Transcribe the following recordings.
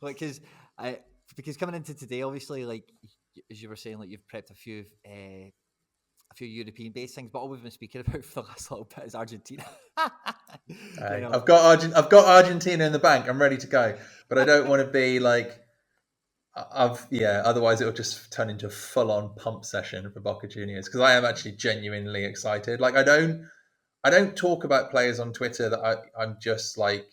Like, because coming into today, obviously, like as you were saying, like you've prepped a few European-based things, but all we've been speaking about for the last little bit is Argentina. you Hey, know, I've got Argentina in the bank. I'm ready to go, but I don't want to be like Otherwise, it'll just turn into a full-on pump session for Boca Juniors because I am actually genuinely excited. Like I don't talk about players on Twitter that I'm just like,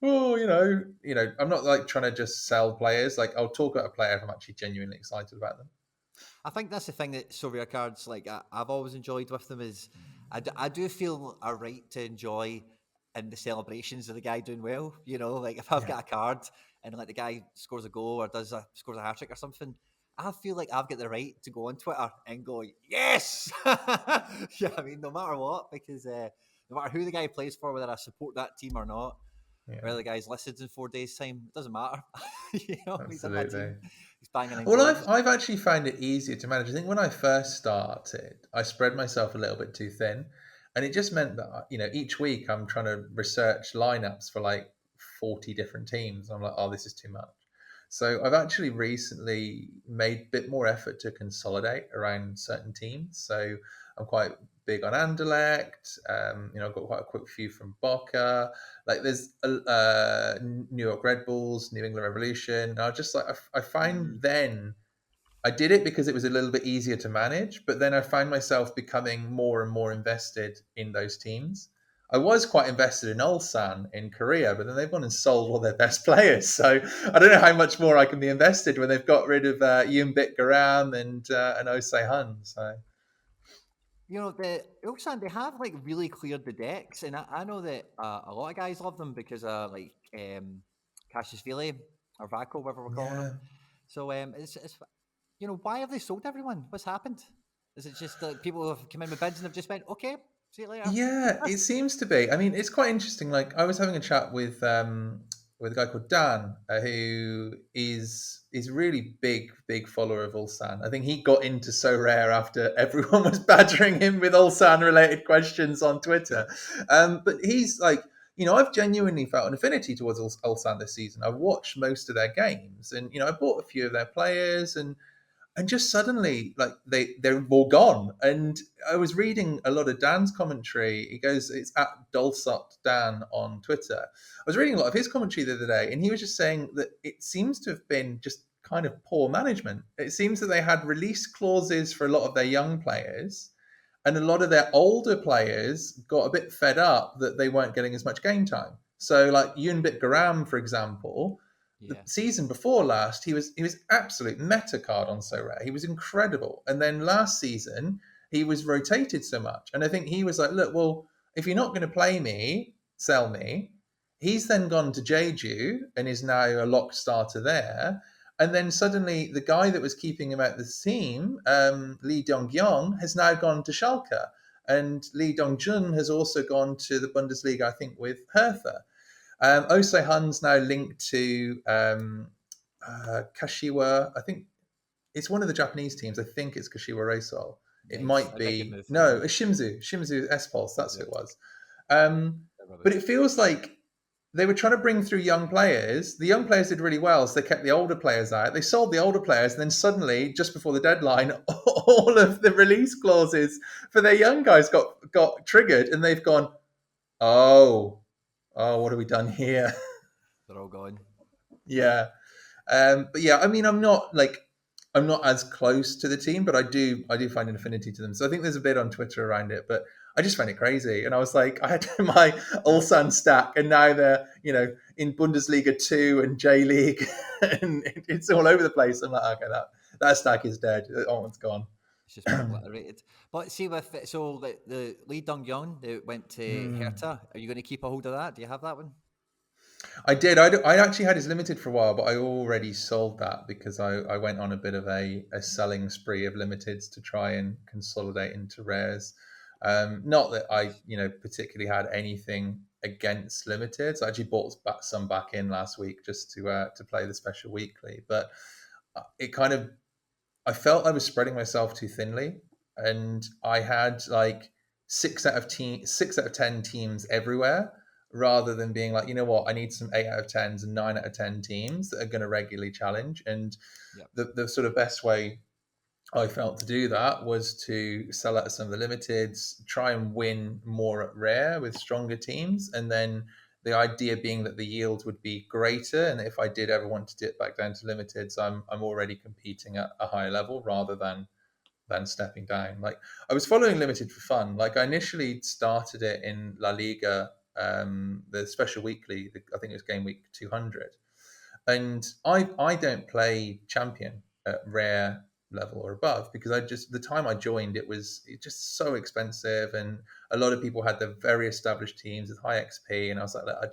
oh, I'm not like trying to just sell players. Like I'll talk about a player if I'm actually genuinely excited about them. I think that's the thing that Sorare cards, like I've always enjoyed with them, is I do feel a right to enjoy in the celebrations of the guy doing well. You know, like if I've Yeah, got a card and like the guy scores a goal or scores a hat trick or something, I feel like I've got the right to go on Twitter and go, yes! Yeah, I mean, no matter what, because no matter who the guy plays for, whether I support that team or not, yeah, whether the guy's listed in 4 days' time, it doesn't matter. He's in my absolutely. team. He's banging in Well, goals. I've actually found it easier to manage. I think when I first started, I spread myself a little bit too thin, and it just meant that each week I'm trying to research lineups for like 40 different teams. I'm like, oh, this is too much. So I've actually recently made a bit more effort to consolidate around certain teams. So I'm quite big on Anderlecht. I've got quite a quick few from Boca. Like there's New York Red Bulls, New England Revolution. And I just like I find then I did it because it was a little bit easier to manage, but then I find myself becoming more and more invested in those teams. I was quite invested in Ulsan in Korea, but then they've gone and sold all their best players. So I don't know how much more I can be invested when they've got rid of Yumbit Garam and Osei Hun. So The Ulsan, they have like really cleared the decks, and I know that a lot of guys love them because like Cassius or Vaco, whatever we're calling him. yeah, So it's why have they sold everyone? What's happened? Is it just that people have come in with bids and have just went, okay, see you later? yeah, it seems to be. I mean, it's quite interesting. Like I was having a chat with a guy called Dan, who is a really big follower of Ulsan. I think he got into So Rare after everyone was badgering him with Ulsan related questions on Twitter. But he's like, I've genuinely felt an affinity towards Ulsan this season. I've watched most of their games, and I bought a few of their players, and just suddenly like they're all gone. And I was reading a lot of Dan's commentary. He goes, it's at Dulsot Dan on Twitter. I was reading a lot of his commentary the other day, and he was just saying that it seems to have been just kind of poor management. It seems that they had release clauses for a lot of their young players, and a lot of their older players got a bit fed up that they weren't getting as much game time. So like Yunbit Garam, for example, the Yeah. season before last, he was absolute meta card on So Rare. He was incredible. And then last season, he was rotated so much. And I think he was like, look, well, if you're not going to play me, sell me. He's then gone to Jeju and is now a lock starter there. And then suddenly the guy that was keeping him at the team, Lee Dong-gyong, has now gone to Schalke. And Lee Dong-jun has also gone to the Bundesliga, I think, with Hertha. Osei Hun's now linked to Kashiwa. I think it's one of the Japanese teams. I think it's Kashiwa Reysol. It Nice. might A big be move from no, them. it's Shimizu S-Pulse. That's who Yeah. it was. Um, They're but rubbish. it feels like they were trying to bring through young players. The young players did really well, so they kept the older players out. They sold the older players, and then suddenly, just before the deadline, all of the release clauses for their young guys got triggered, and they've gone, oh, what have we done here? They're all gone. Yeah. But yeah, I mean, I'm not as close to the team, but I do find an affinity to them. So I think there's a bit on Twitter around it, but I just find it crazy. And I was like, I had my Ulsan stack, and now they're in Bundesliga 2 and J League, and it's all over the place. I'm like, okay, that stack is dead. Oh, it's gone. It's just been obliterated. But see, with so the Lee Dong Young that went to Hmm. Hertha, are you going to keep a hold of that? Do you have that one? I did. I actually had his limited for a while, but I already sold that because I went on a bit of a selling spree of limiteds to try and consolidate into rares. Not that I, Nice. particularly had anything against limiteds. I actually bought some back in last week just to play the special weekly, but it kind of I felt I was spreading myself too thinly, and I had like 6 out of 10 teams everywhere. rather than being like, you know what, I need some 8 out of 10s and 9 out of 10 teams that are going to regularly challenge. And Yep. the sort of best way I felt to do that was to sell out some of the limiteds, try and win more at rare with stronger teams, and then the idea being that the yield would be greater, and if I did ever want to dip back down to limiteds, I'm already competing at a higher level rather than stepping down. Like, I was following limited for fun. Like, I initially started it in La Liga, the special weekly. I think it was game week 200, and I don't play champion at rare level or above because I just, the time I joined, it was just so expensive, and a lot of people had the very established teams with high XP, and I was like, I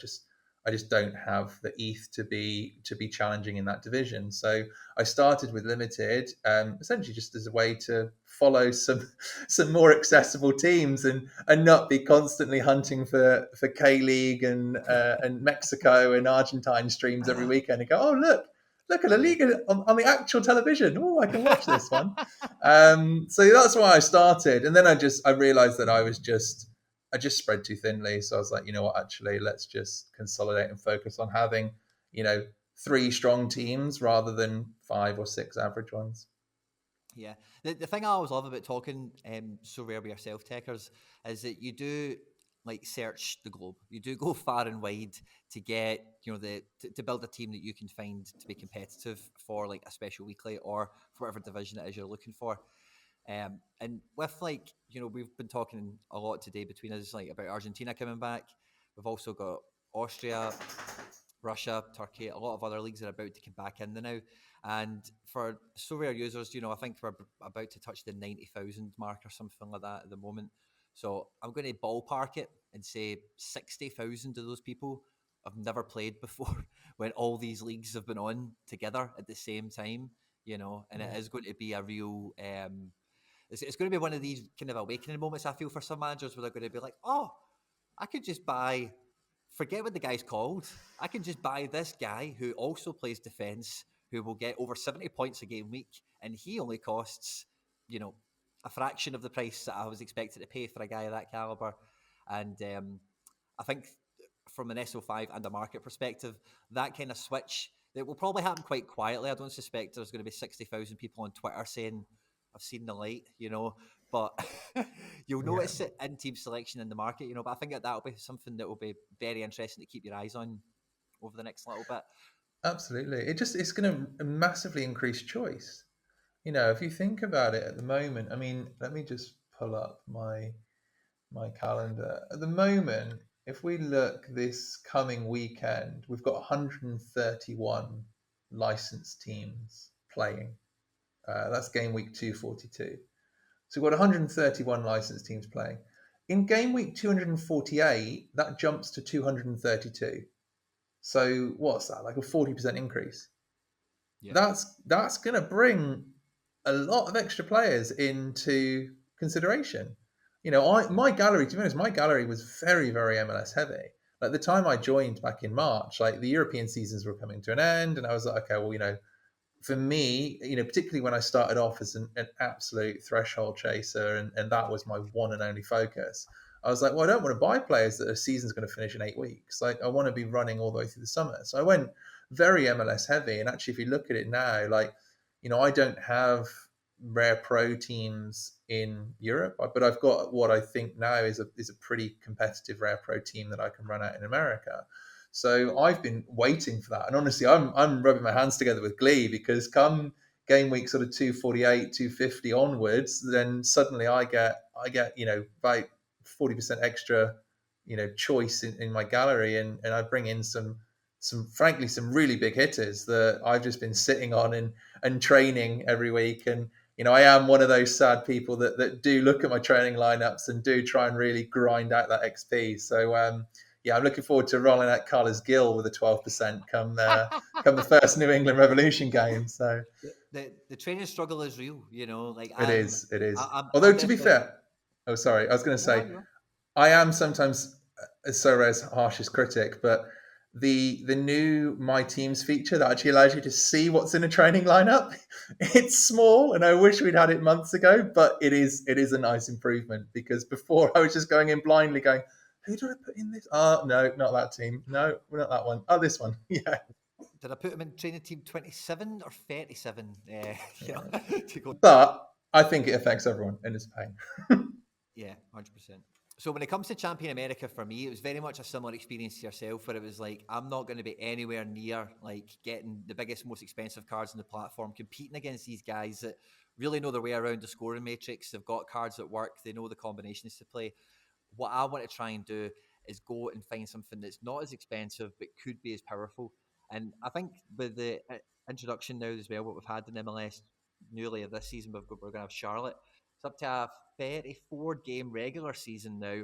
just don't have the ETH to be challenging in that division. So I started with limited, essentially just as a way to follow some more accessible teams, and not be constantly hunting for K League and Mexico and Argentine streams every weekend and go, oh look at La Yeah. Liga on the actual television. Oh, I can watch this one. So that's why I started, and then I realized that I just spread too thinly. So I was like, you know what, actually, let's just consolidate and focus on having, 3 strong teams rather than 5 or 6 average ones. Yeah. The thing I always love about talking Sorare with yourself, Tekkers, is that you do like search the globe. You do go far and wide to get, to build a team that you can find to be competitive for like a special weekly or for whatever division it is you're looking for. And with like, we've been talking a lot today between us, like about Argentina coming back. We've also got Austria, Russia, Turkey, a lot of other leagues are about to come back in there now. And for Sorare users, I think we're about to touch the 90,000 mark or something like that at the moment. So I'm going to ballpark it and say 60,000 of those people have never played before when all these leagues have been on together at the same time, and it is going to be a real, it's going to be one of these kind of awakening moments, I feel, for some managers where they're going to be like, oh, I could just forget what the guy's called. I can just buy this guy who also plays defense, who will get over 70 points a game week, and he only costs, a fraction of the price that I was expected to pay for a guy of that caliber. And I think from an SO5 and a market perspective, that kind of switch, it will probably happen quite quietly. I don't suspect there's going to be 60,000 people on Twitter saying, I've seen the light, but you'll notice it in team selection in the market, but I think that'll be something that will be very interesting to keep your eyes on over the next little bit. Absolutely. It's going to massively increase choice. If you think about it at the moment, I mean, let me just pull up my calendar. At the moment, if we look this coming weekend, we've got 131 licensed teams playing. That's game week 242. So we've got 131 licensed teams playing. In game week 248, that jumps to 232. So what's that? Like a 40% increase. Yeah. That's going to bring a lot of extra players into consideration. My gallery, to be honest, my gallery was very, very MLS heavy. Like the time I joined back in March, like the European seasons were coming to an end, and I was like, okay, well, for me, particularly when I started off as an absolute threshold chaser, and that was my one and only focus. I was like, well, I don't want to buy players that a season's going to finish in 8 weeks. Like, I want to be running all the way through the summer. So I went very MLS heavy. And actually, if you look at it now, like, I don't have rare pro teams in Europe, but I've got what I think now is a pretty competitive rare pro team that I can run out in America. So I've been waiting for that. And honestly, I'm rubbing my hands together with glee because come game week sort of 248, 250 onwards, then suddenly I get about 40% extra, choice in my gallery, and I bring in some frankly some really big hitters that I've just been sitting on and training every week. And I am one of those sad people that do look at my training lineups and do try and really grind out that XP. So I'm looking forward to rolling out Carlos Gil with a 12% come the first New England Revolution game. So the training struggle is real, like it is. I'm Although to be definitely. fair, oh sorry, I was going to No, say I am sometimes Sorare's harshest critic, but the new My Teams feature that actually allows you to see what's in a training lineup, it's small, and I wish we'd had it months ago, but it is a nice improvement, because before I was just going in blindly going, Who did I put in this? Oh, no, not that team. No, not that one. Oh, this one. Yeah. Did I put him in training team 27 or 37? Yeah. To go. But I think it affects everyone and it's pain. Yeah, 100%. So when it comes to Champion America, for me, it was very much a similar experience to yourself, where it was like, I'm not going to be anywhere near like getting the biggest, most expensive cards on the platform, competing against these guys that really know their way around the scoring matrix. They've got cards that work. They know the combinations to play. What I want to try and do is go and find something that's not as expensive, but could be as powerful. And I think with the introduction now as well, what we've had in MLS newly this season, we're going to have Charlotte. It's up to a 34 game regular season now.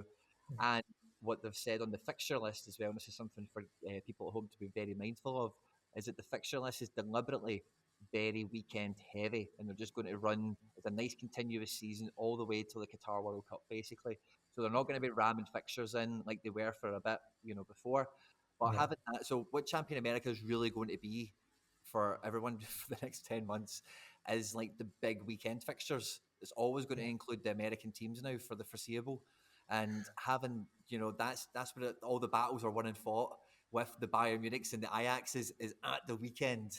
And what they've said on the fixture list as well, and this is something for people at home to be very mindful of, is that the fixture list is deliberately very weekend heavy, and they're just going to run as a nice continuous season all the way till the Qatar World Cup, basically. So they're not going to be ramming fixtures in like they were for a bit, before. But Yeah. having that, so what Champion America is really going to be for everyone for the next 10 months is like the big weekend fixtures. It's always going to include the American teams now for the foreseeable. And having, that's where all the battles are won and fought with the Bayern Munichs and the Ajaxes is at the weekend.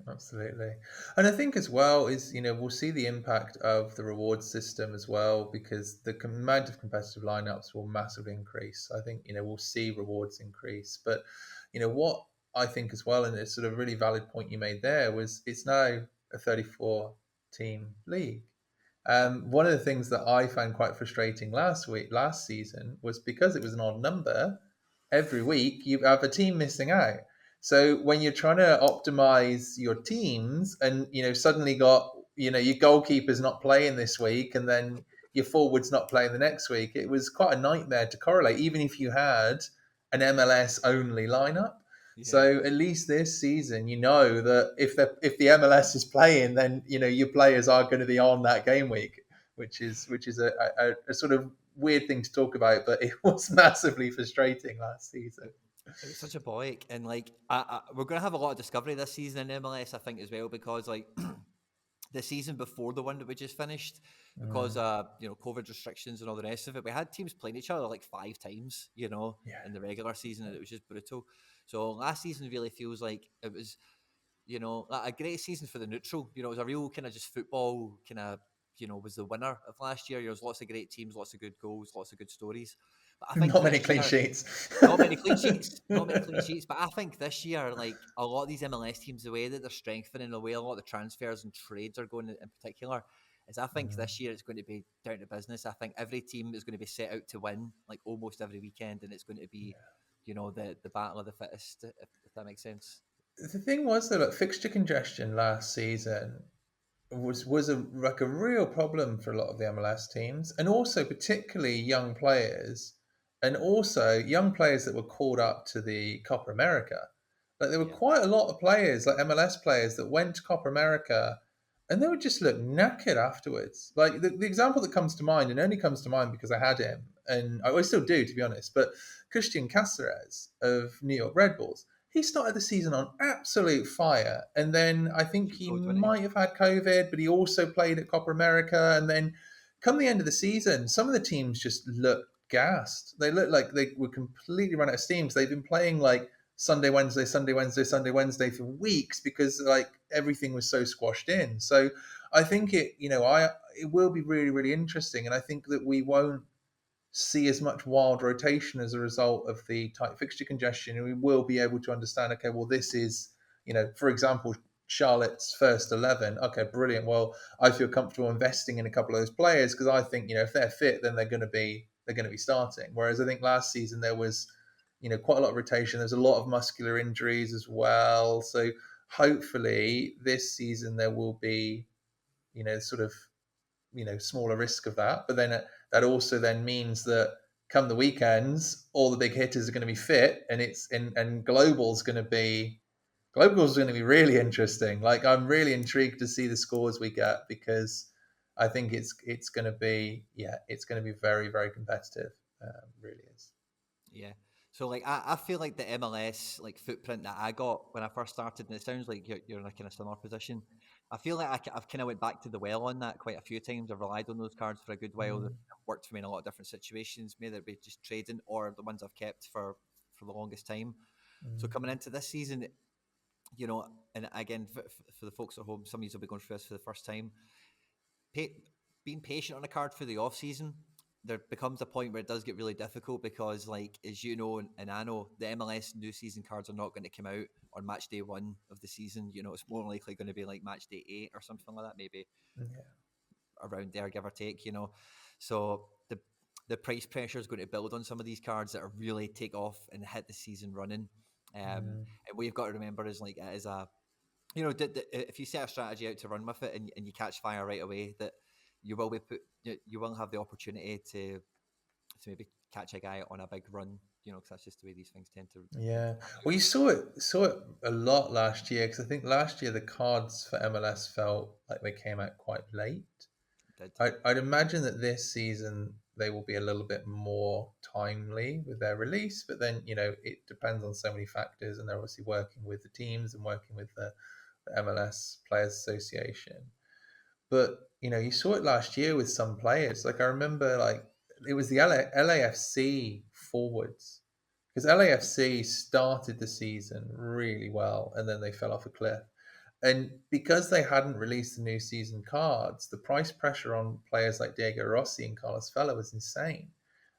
Absolutely. And I think as well is, we'll see the impact of the reward system as well, because the amount of competitive lineups will massively increase. I think, we'll see rewards increase. But, what I think as well, and it's sort of really valid point you made there, was it's now a 34 team league. One of the things that I found quite frustrating last season, was because it was an odd number, every week you have a team missing out. So when you're trying to optimize your teams and suddenly got your goalkeeper's not playing this week and then your forward's not playing the next week, it was quite a nightmare to correlate, even if you had an MLS only lineup. Yeah. So at least this season, that if the MLS is playing, then your players are going to be on that game week, which is a sort of weird thing to talk about, but it was massively frustrating last season. It was such a boic, and like we're going to have a lot of discovery this season in MLS, I think, as well, because like the season before the one that we just finished, because Mm, COVID restrictions and all the rest of it, we had teams playing each other like 5 times, yeah, in the regular season, and it was just brutal. So last season really feels like it was, like a great season for the neutral. It was a real kind of just football kind of, was the winner of last year. There was lots of great teams, lots of good goals, lots of good stories. But I think not many this clean year, sheets. not many clean sheets, not many clean sheets. But I think this year, like a lot of these MLS teams, the way that they're strengthening, the way a lot of the transfers and trades are going in particular, is I think Mm, this year it's going to be down to business. I think every team is going to be set out to win, like almost every weekend, and it's going to be, the battle of the fittest, if that makes sense. the thing was though, like fixture congestion last season was a real problem for a lot of the MLS teams, and also particularly young players, and also young players that were called up to the Copa America. Like there were Yeah, quite a lot of players, like MLS players, that went to Copa America, and they would just look knackered afterwards. Like the example that comes to mind, and only comes to mind because I had him, and I still do, to be honest. But Christian Cassarez of New York Red Bulls, he started the season on absolute fire, and then I think cheat he code, wasn't he? might have had COVID, but he also played at Copa America. And then, come the end of the season, some of the teams just looked gassed. They looked like they were completely run out of steam. So they've been playing like Sunday, Wednesday, Sunday, Wednesday, Sunday, Wednesday for weeks because like everything was so squashed in. So I think it will be really, really interesting, and I think that we won't see as much wild rotation as a result of the tight fixture congestion, and we will be able to understand, okay, well, this is, for example, Charlotte's first 11. Okay, brilliant. Well, I feel comfortable investing in a couple of those players because I think, if they're fit, then they're going to be starting. Whereas I think last season there was, quite a lot of rotation. There's a lot of muscular injuries as well. So hopefully this season there will be, sort of smaller risk of that. But then that also then means that come the weekends, all the big hitters are going to be fit, and global's going to be really interesting. Like I'm really intrigued to see the scores we get because I think it's going to be it's going to be very, very competitive. Really is. Yeah. So like I feel like the MLS like footprint that I got when I first started, and it sounds like you're in a kind of similar position. I feel like I've kind of went back to the well on that quite a few times. I've relied on those cards for a good while. They've worked for me in a lot of different situations, whether it be just trading or the ones I've kept for the longest time. So coming into this season, you know, and again, for the folks at home, some of you will be going through this for the first time. Being patient on a card for the off season, there becomes a point where it does get really difficult because, like, as you know, and I know, the MLS new season cards are not going to come out on match day 1 of the season. You know, it's more likely going to be like match day 8 or something like that, maybe around there, give or take. You know, so the price pressure is going to build on some of these cards that are really take off and hit the season running. And what you've got to remember is, like, it is a, you know, if you set a strategy out to run with it and you catch fire right away, that you will have the opportunity to maybe catch a guy on a big run, you know, because that's just the way these things tend to. Yeah. Well, you saw it a lot last year, because I think last year the cards for MLS felt like they came out quite late. I'd imagine that this season they will be a little bit more timely with their release, but then, you know, it depends on so many factors, and they're obviously working with the teams and working with the MLS Players Association. But, you know, you saw it last year with some players. Like, I remember, like, it was the LAFC forwards, because LAFC started the season really well and then they fell off a cliff. And because they hadn't released the new season cards, the price pressure on players like Diego Rossi and Carlos Vela was insane.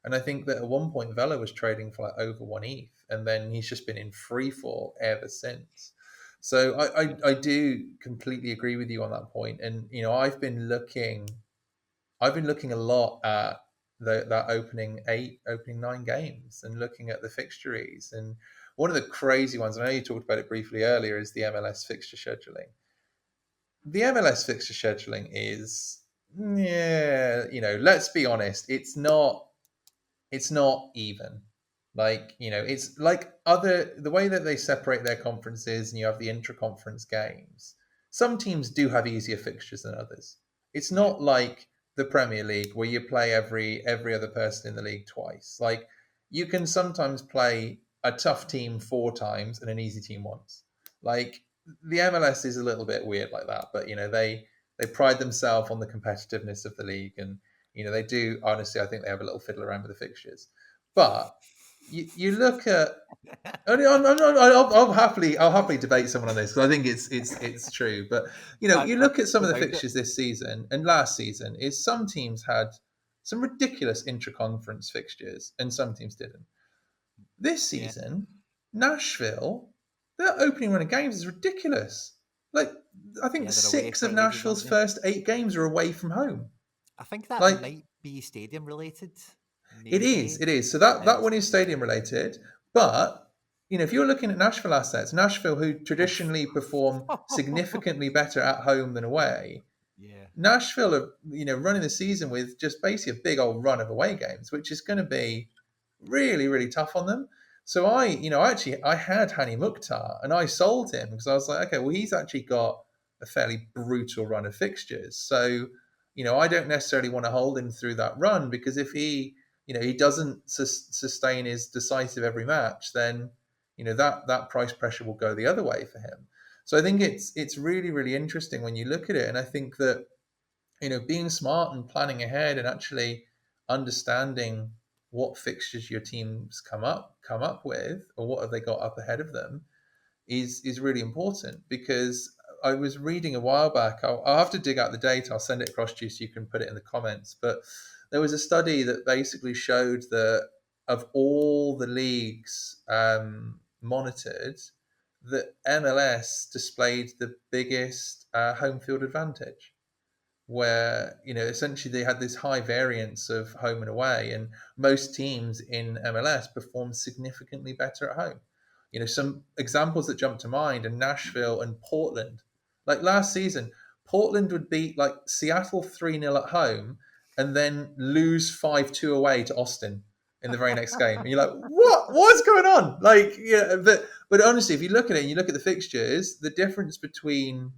And I think that at one point Vela was trading for like over 1 ETH, and then he's just been in free fall ever since. So I do completely agree with you on that point. And, you know, I've been looking a lot at that opening 9 games, and looking at the fixtures. And one of the crazy ones, I know you talked about it briefly earlier, is the MLS fixture scheduling. The MLS fixture scheduling is, yeah, you know, let's be honest, it's not even. Like, you know, it's like the way that they separate their conferences, and you have the intra-conference games. Some teams do have easier fixtures than others. It's not like the Premier League, where you play every other person in the league twice. Like, you can sometimes play a tough team 4 times and an easy team once. Like, the MLS is a little bit weird like that, but, you know, they pride themselves on the competitiveness of the league, and, you know, they do, honestly, I think they have a little fiddle around with the fixtures. But you look at, I'll happily debate someone on this, because I think it's true. But, you know, you look at some of the fixtures this season and last season, is some teams had some ridiculous intra-conference fixtures and some teams didn't. This season, Nashville, their opening run of games is ridiculous. Like, I think 6 of Nashville's first 8 games are away from home. I think that might be stadium related. Maybe. It is. So that one is stadium related. But, you know, if you're looking at Nashville assets, Nashville, who traditionally perform significantly better at home than away, Nashville are, you know, running the season with just basically a big old run of away games, which is going to be really, really tough on them. So I had Hani Mukhtar, and I sold him because I was like, okay, well, he's actually got a fairly brutal run of fixtures. So, you know, I don't necessarily want to hold him through that run, because if he doesn't sustain his decisive every match, then, you know, that price pressure will go the other way for him. So I think it's really, really interesting when you look at it. And I think that, you know, being smart and planning ahead and actually understanding what fixtures your teams come up with, or what have they got up ahead of them, is really important. Because I was reading a while back, I'll have to dig out the data, I'll send it across to you so you can put it in the comments, but there was a study that basically showed that of all the leagues monitored, that MLS displayed the biggest home field advantage, where, you know, essentially they had this high variance of home and away, and most teams in MLS performed significantly better at home. You know, some examples that jump to mind are Nashville and Portland. Like last season, Portland would beat like Seattle 3-0 at home and then lose 5-2 away to Austin in the very next game. And you're like, what's going on? Like, yeah, but honestly, if you look at it and you look at the fixtures, the difference between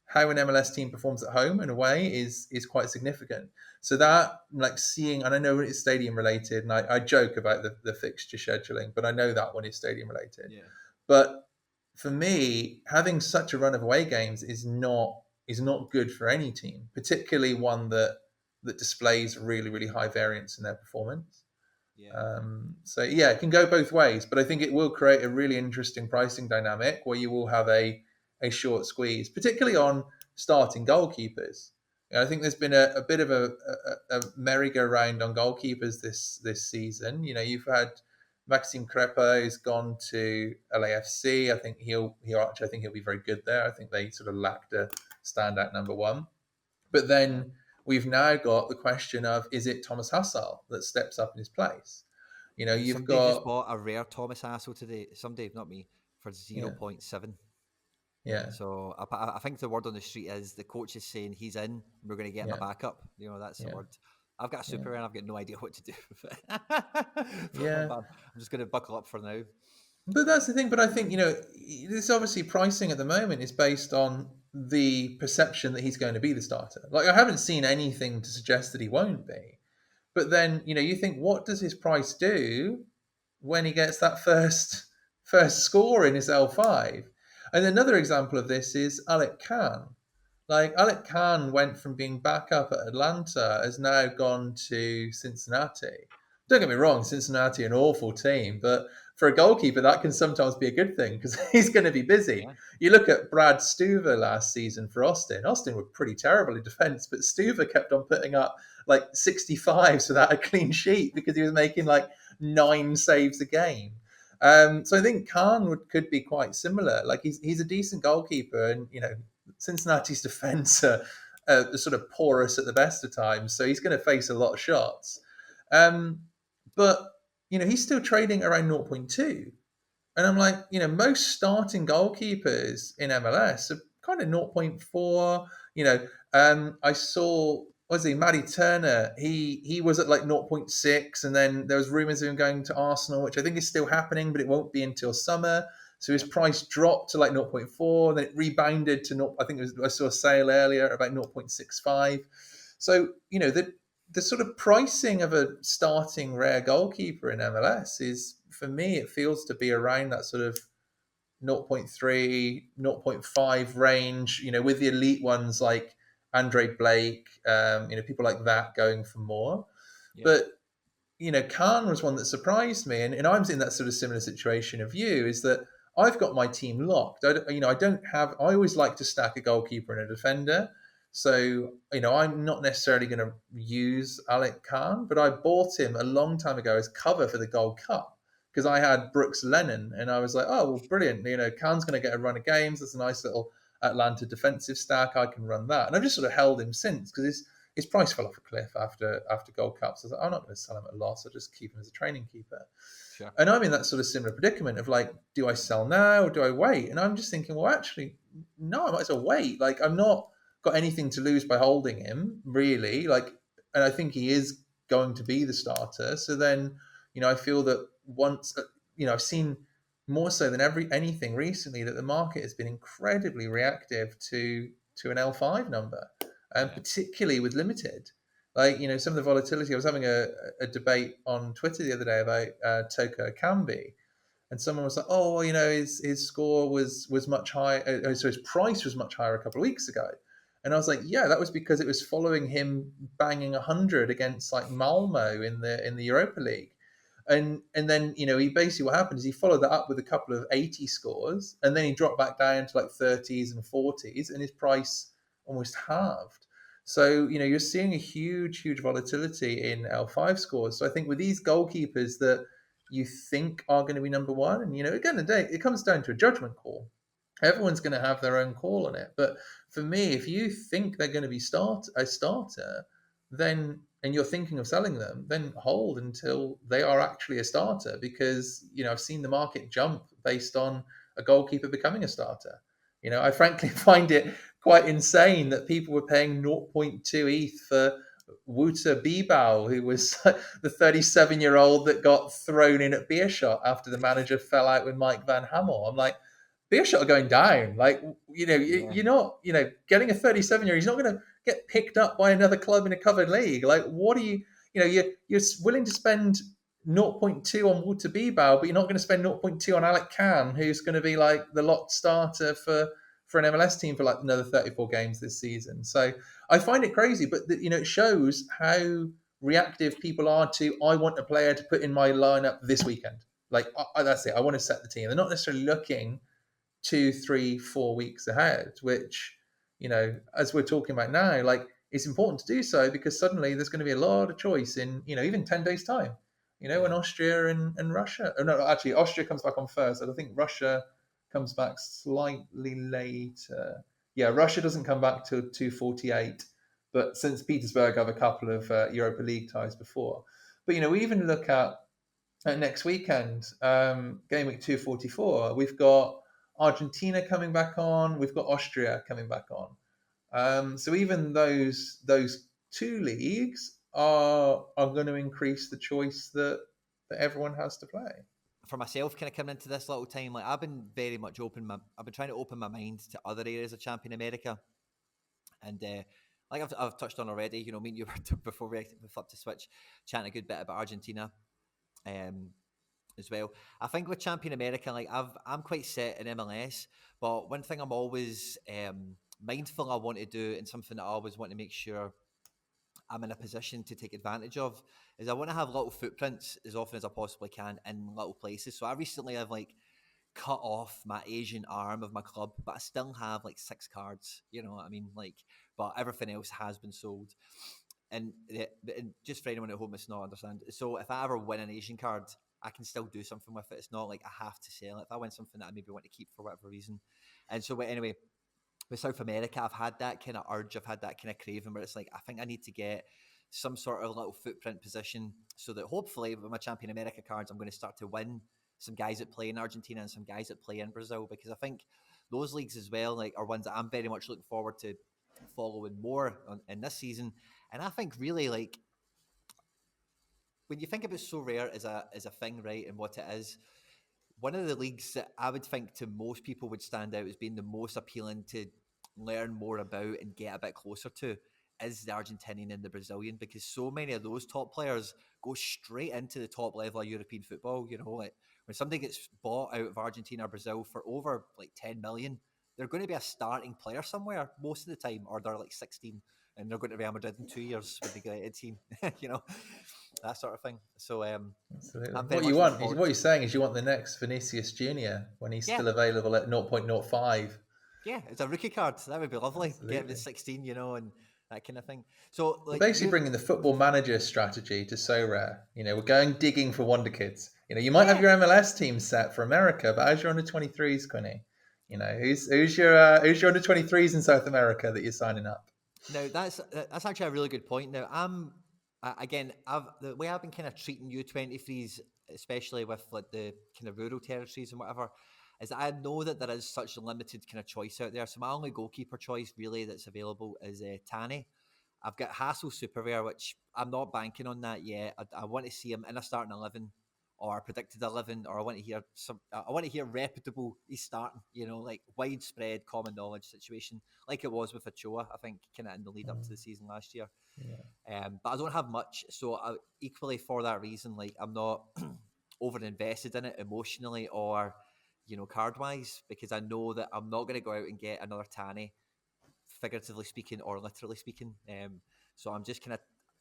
how an MLS team performs at home and away is quite significant. So that, like, seeing, and I know it's stadium related, and I joke about the fixture scheduling, but I know that one is stadium related. Yeah. But for me, having such a run of away games is not is not good for any team, particularly one that displays really, really high variance in their performance. Yeah. So yeah, it can go both ways, but I think it will create a really interesting pricing dynamic where you will have a short squeeze, particularly on starting goalkeepers. I think there's been a bit of a merry-go-round on goalkeepers this season. You've had Maxime Crepa who's gone to LAFC. I think he'll be very good there. I think they sort of lacked a standout number one. But then we've now got the question of, is it Thomas Hassel that steps up in his place? You've Somebody just got bought a rare Thomas Hassel today. Somebody, not me, for 0.7. yeah. So I think the word on the street is the coach is saying he's in. We're going to get him a backup. That's the word. I've got a super and I've got no idea what to do with it. I'm just going to buckle up for now. But that's the thing. But I think, this obviously pricing at the moment is based on the perception that he's going to be the starter. Like, I haven't seen anything to suggest that he won't be. But then, you think, what does his price do when he gets that first score in his L5? And another example of this is Alec Khan. Like, Alec Khan went from being backup at Atlanta, has now gone to Cincinnati. Don't get me wrong, Cincinnati an awful team, but for a goalkeeper, that can sometimes be a good thing because he's going to be busy. Yeah. You look at Brad Stuver last season for Austin. Austin were pretty terrible in defence, but Stuver kept on putting up like 65s without a clean sheet because he was making like 9 saves a game. So I think Khan could be quite similar. Like, he's a decent goalkeeper, and Cincinnati's defence are sort of porous at the best of times, so he's going to face a lot of shots. But he's still trading around 0.2, and I'm like, most starting goalkeepers in MLS are kind of 0.4. I saw, Matty Turner, he was at like 0.6, and then there was rumours of him going to Arsenal, which I think is still happening, but it won't be until summer. So his price dropped to like 0.4, then it rebounded to 0. I think I saw a sale earlier about 0.65. So the sort of pricing of a starting rare goalkeeper in MLS is, for me, it feels to be around that sort of 0.3, 0.5 range. With the elite ones like Andre Blake, people like that going for more. Yeah. But Khan was one that surprised me, and I'm in that sort of similar situation of you, is that I've got my team locked. I always like to stack a goalkeeper and a defender. So, I'm not necessarily going to use Alec Khan, but I bought him a long time ago as cover for the Gold Cup because I had Brooks Lennon, and I was like, oh, well, brilliant. Khan's going to get a run of games. That's a nice little Atlanta defensive stack. I can run that. And I've just sort of held him since because his price fell off a cliff after Gold Cup. So I was like, I'm not going to sell him at a loss. I'll just keep him as a training keeper. Sure. And I'm in that sort of similar predicament of like, do I sell now or do I wait? And I'm just thinking, well, actually, no, I might as well wait. Like, I'm not got anything to lose by holding him, really. Like, and I think he is going to be the starter. So then, I feel that once, I've seen more so than anything recently that the market has been incredibly reactive to an L5 number, and particularly with limited. Like, some of the volatility. I was having a debate on Twitter the other day about Toko Akambi, and someone was like, "Oh, his score was much higher, so his price was much higher a couple of weeks ago." And I was like, "Yeah, that was because it was following him banging 100 against like Malmo in the Europa League." And then he basically, what happened is he followed that up with a couple of 80 scores, and then he dropped back down to like 30s and 40s, and his price almost halved. So, you're seeing a huge volatility in L5 scores. So I think with these goalkeepers that you think are going to be number one, and, again, the day, it comes down to a judgment call. Everyone's going to have their own call on it. But for me, if you think they're going to be a starter, then, and you're thinking of selling them, then hold until they are actually a starter, because, I've seen the market jump based on a goalkeeper becoming a starter. I frankly find it quite insane that people were paying 0.2 ETH for Wouter Bibau, who was the 37-year-old that got thrown in at Beerschot after the manager fell out with Mike Van Hamel. I'm like, Beerschot are going down. Like, you're not, getting a 37-year-old, he's not going to get picked up by another club in a covered league. Like, what are you're willing to spend 0.2 on Wouter Bibau, but you're not going to spend 0.2 on Alec Khan, who's going to be like the locked starter for for an MLS team for like another 34 games this season. So I find it crazy, but it shows how reactive people are to, I want a player to put in my lineup this weekend. Like, that's it. I want to set the team. They're not necessarily looking 2, 3, 4 weeks ahead, which, as we're talking about now, like, it's important to do so because suddenly there's going to be a lot of choice in, even 10 days time, when Austria and Russia, no, actually Austria comes back on first. I think Russia comes back slightly later. Yeah, Russia doesn't come back till 2:48, but St. Petersburg have a couple of Europa League ties before. But, we even look at next weekend, game week 244, we've got Argentina coming back on, we've got Austria coming back on. So even those two leagues are going to increase the choice that everyone has to play. For myself, kind of coming into this little time, like I've been very much I've been trying to open my mind to other areas of Champion America, and like I've touched on already, me and you were before we flipped to switch, chatting a good bit about Argentina, as well. I think with Champion America, like I'm quite set in MLS, but one thing I'm always mindful I want to do, and something that I always want to make sure I'm in a position to take advantage of, is I want to have little footprints as often as I possibly can in little places. So I recently have like cut off my Asian arm of my club, but I still have like 6 cards, you know what I mean? Like, but everything else has been sold. And just for anyone at home that's not understand, so if I ever win an Asian card, I can still do something with it. It's not like I have to sell it. If I win something that I maybe want to keep for whatever reason. And so anyway, with South America, I've had that kind of urge, I've had that kind of craving where it's like, I think I need to get some sort of little footprint position so that hopefully with my Champion America cards, I'm going to start to win some guys that play in Argentina and some guys that play in Brazil, because I think those leagues as well, like, are ones that I'm very much looking forward to following more in this season. And I think really, like, when you think about Sorare as a thing, right, and what it is, one of the leagues that I would think to most people would stand out as being the most appealing to learn more about and get a bit closer to is the Argentinian and the Brazilian, because so many of those top players go straight into the top level of European football. Like when somebody gets bought out of Argentina or Brazil for over like 10 million, they're going to be a starting player somewhere most of the time, or they're like 16 and they're going to Real Madrid in 2 years when they get a team, that sort of thing. So Absolutely. I'm very What you much looking want, forward what to you're saying is you want the next Vinicius Junior when he's Yeah. still available at 0.05. Yeah, it's a rookie card. That would be lovely. Absolutely. Get him to 16, and that kind of thing. So, We're like, basically bringing the football manager strategy to so rare. We're going digging for wonder kids. You might have your MLS team set for America, but as your under 23s, Quinny, who's your under 23s in South America that you're signing up? Now that's actually a really good point. Now the way I've been kind of treating U23s, especially with like the kind of rural territories and whatever, is that I know that there is such a limited kind of choice out there. So my only goalkeeper choice really that's available is Tani. I've got Hassel Super Rare, which I'm not banking on that yet. I want to see him in a starting 11 or predicted 11, or I want to hear reputable he's starting, like widespread common knowledge situation, like it was with Ochoa, I think, kind of in the lead up to the season last year. Yeah. But I don't have much, so equally for that reason, like I'm not over invested in it emotionally or card wise, because I know that I'm not going to go out and get another Tani, figuratively speaking or literally speaking. So I'm just kind of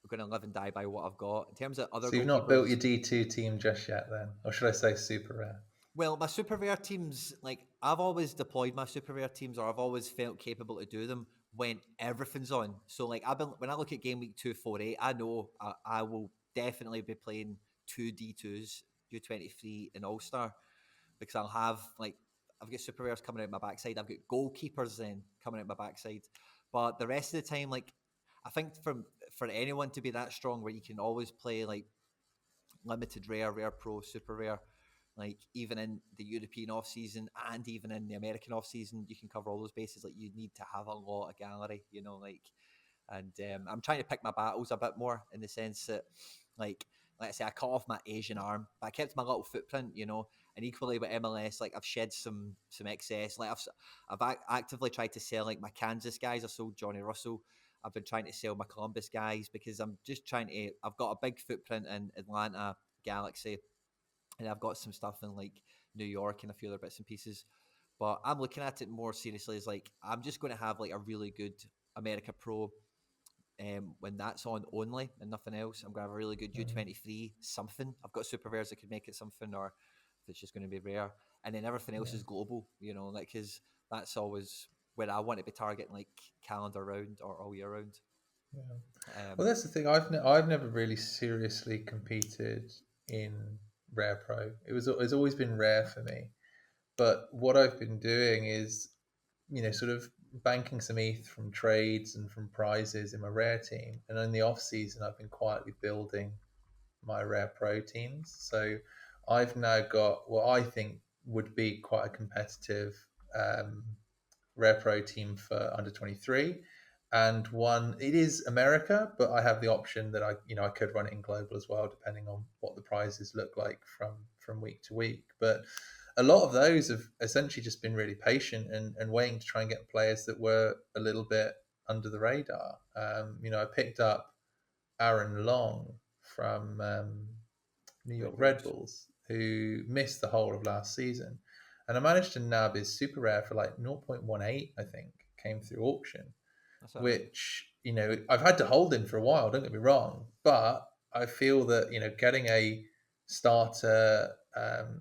going to live and die by what I've got. In terms of other So you've not built your D2 team just yet then? Or should I say super rare? Well, my super rare teams, like I've always deployed my super rare teams, or I've always felt capable to do them when everything's on. So like when I look at game week 248, I know I will definitely be playing 2D2s, U23 and All-Star, because I've got super rares coming out my backside. I've got goalkeepers then coming out my backside. But the rest of the time, like I think for anyone to be that strong where you can always play like limited rare, rare pro, super rare, like even in the European off season and even in the American off season, you can cover all those bases. Like you need to have a lot of gallery, and I'm trying to pick my battles a bit more in the sense that, like I say, I cut off my Asian arm, but I kept my little footprint, and equally with MLS, like I've shed some excess. Like I've actively tried to sell like my Kansas guys. I sold Johnny Russell. I've been trying to sell my Columbus guys because I'm just trying to. I've got a big footprint in Atlanta, Galaxy, and I've got some stuff in like New York and a few other bits and pieces. But I'm looking at it more seriously as like I'm just going to have like a really good America Pro when that's on only and nothing else. I'm going to have a really good U23 something. I've got super rares that could make it something, or if it's just going to be rare. And then everything else is global, you know, like, because that's always where I want to be targeting, like calendar round or all year round. Yeah. Well, that's the thing. I've never really seriously competed in Rare Pro. It's always been rare for me. But what I've been doing is, sort of banking some ETH from trades and from prizes in my rare team. And in the off season, I've been quietly building my rare pro teams. So I've now got what I think would be quite a competitive rare pro team for under 23, and one, it is America, but I have the option that I could run it in global as well, depending on what the prizes look like from week to week. But a lot of those have essentially just been really patient and waiting to try and get players that were a little bit under the radar. I picked up Aaron Long from New York Red Bulls, who missed the whole of last season. And I managed to nab his super rare for like 0.18, I think, came through auction, which, I've had to hold him for a while, don't get me wrong. But I feel that, getting a starter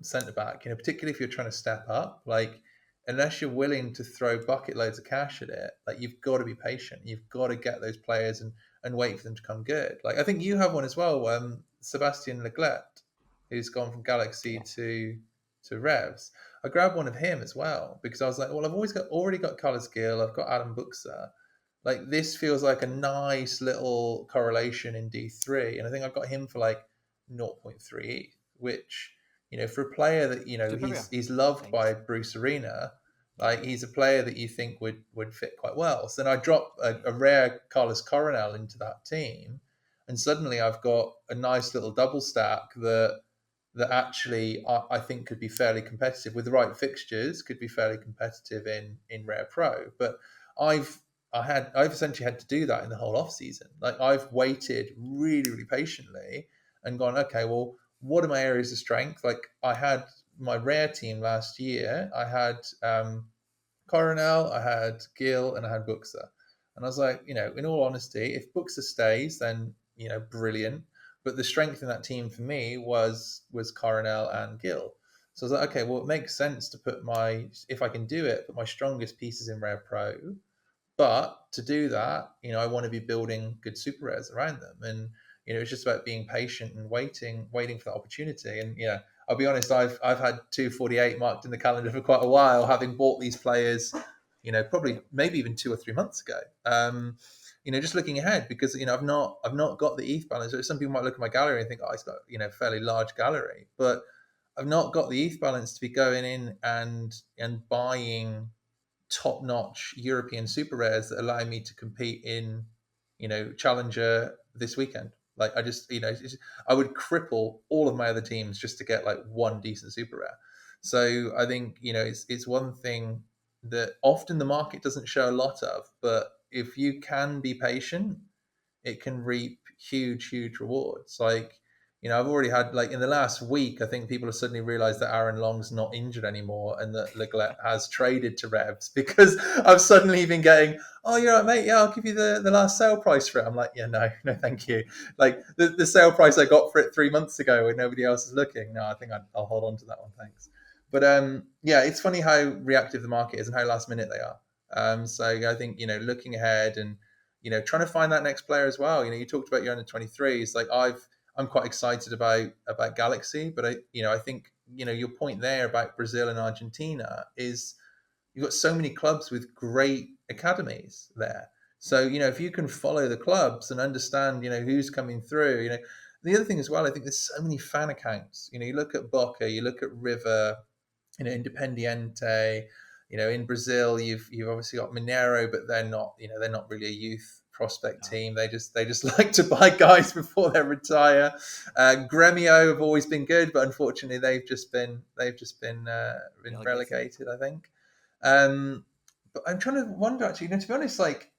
centre back, particularly if you're trying to step up, like, unless you're willing to throw bucket loads of cash at it, like, you've got to be patient. You've got to get those players and wait for them to come good. Like, I think you have one as well, Sebastian Leglet, who's gone from Galaxy to Revs. I grabbed one of him as well because I was like, well, I've already got Carlos Gil, I've got Adam Buxa. Like, this feels like a nice little correlation in D3, and I think I've got him for like 0.3, which, for a player that he's loved by Bruce Arena. Like, he's a player that you think would fit quite well. So then I drop a rare Carlos Coronel into that team, and suddenly I've got a nice little double stack that actually I think could be fairly competitive with the right fixtures. Could be fairly competitive in Rare Pro. But I've essentially had to do that in the whole off season. Like, I've waited really, really patiently and gone, okay, well, what are my areas of strength? Like, I had my rare team last year. I had Coronel, I had Gil, and I had Buxa. And I was like, in all honesty, if Buxa stays, then, brilliant. But the strength in that team for me was Coronel and Gil. So I was like, okay, well, it makes sense to put if I can do it, put my strongest pieces in Rare Pro. But to do that, I want to be building good super rares around them. And, it's just about being patient and waiting for the opportunity. And, I'll be honest, I've had 248 marked in the calendar for quite a while, having bought these players, probably maybe even 2 or 3 months ago. Just looking ahead, because I've not got the ETH balance. Some people might look at my gallery and think, oh, it's got a fairly large gallery, but I've not got the ETH balance to be going in and buying top-notch European super rares that allow me to compete in Challenger this weekend. Like, I just I would cripple all of my other teams just to get like one decent super rare. So I think it's one thing that often the market doesn't show a lot of, but if you can be patient, it can reap huge rewards. Like, I've already had, like, in the last week, I think people have suddenly realized that Aaron Long's not injured anymore and that Leglet has traded to Revs, because I've suddenly been getting, oh, you're right, mate. Yeah, I'll give you the last sale price for it. I'm like, yeah, no, thank you. Like, the sale price I got for it 3 months ago when nobody else is looking. No, I think I'll hold on to that one. Thanks. But yeah, it's funny how reactive the market is and how last minute they are. So I think, looking ahead and, trying to find that next player as well. You talked about your under 23s. Like, I'm quite excited about Galaxy, but I think, your point there about Brazil and Argentina is you've got so many clubs with great academies there. So, if you can follow the clubs and understand, who's coming through, the other thing as well, I think there's so many fan accounts. You look at Boca, you look at River, Independiente. In Brazil, you've obviously got Mineiro, but they're not really a youth prospect team. They just like to buy guys before they retire. Gremio have always been good, but unfortunately they've just been relegated, I think. But I'm trying to wonder, actually, to be honest, like,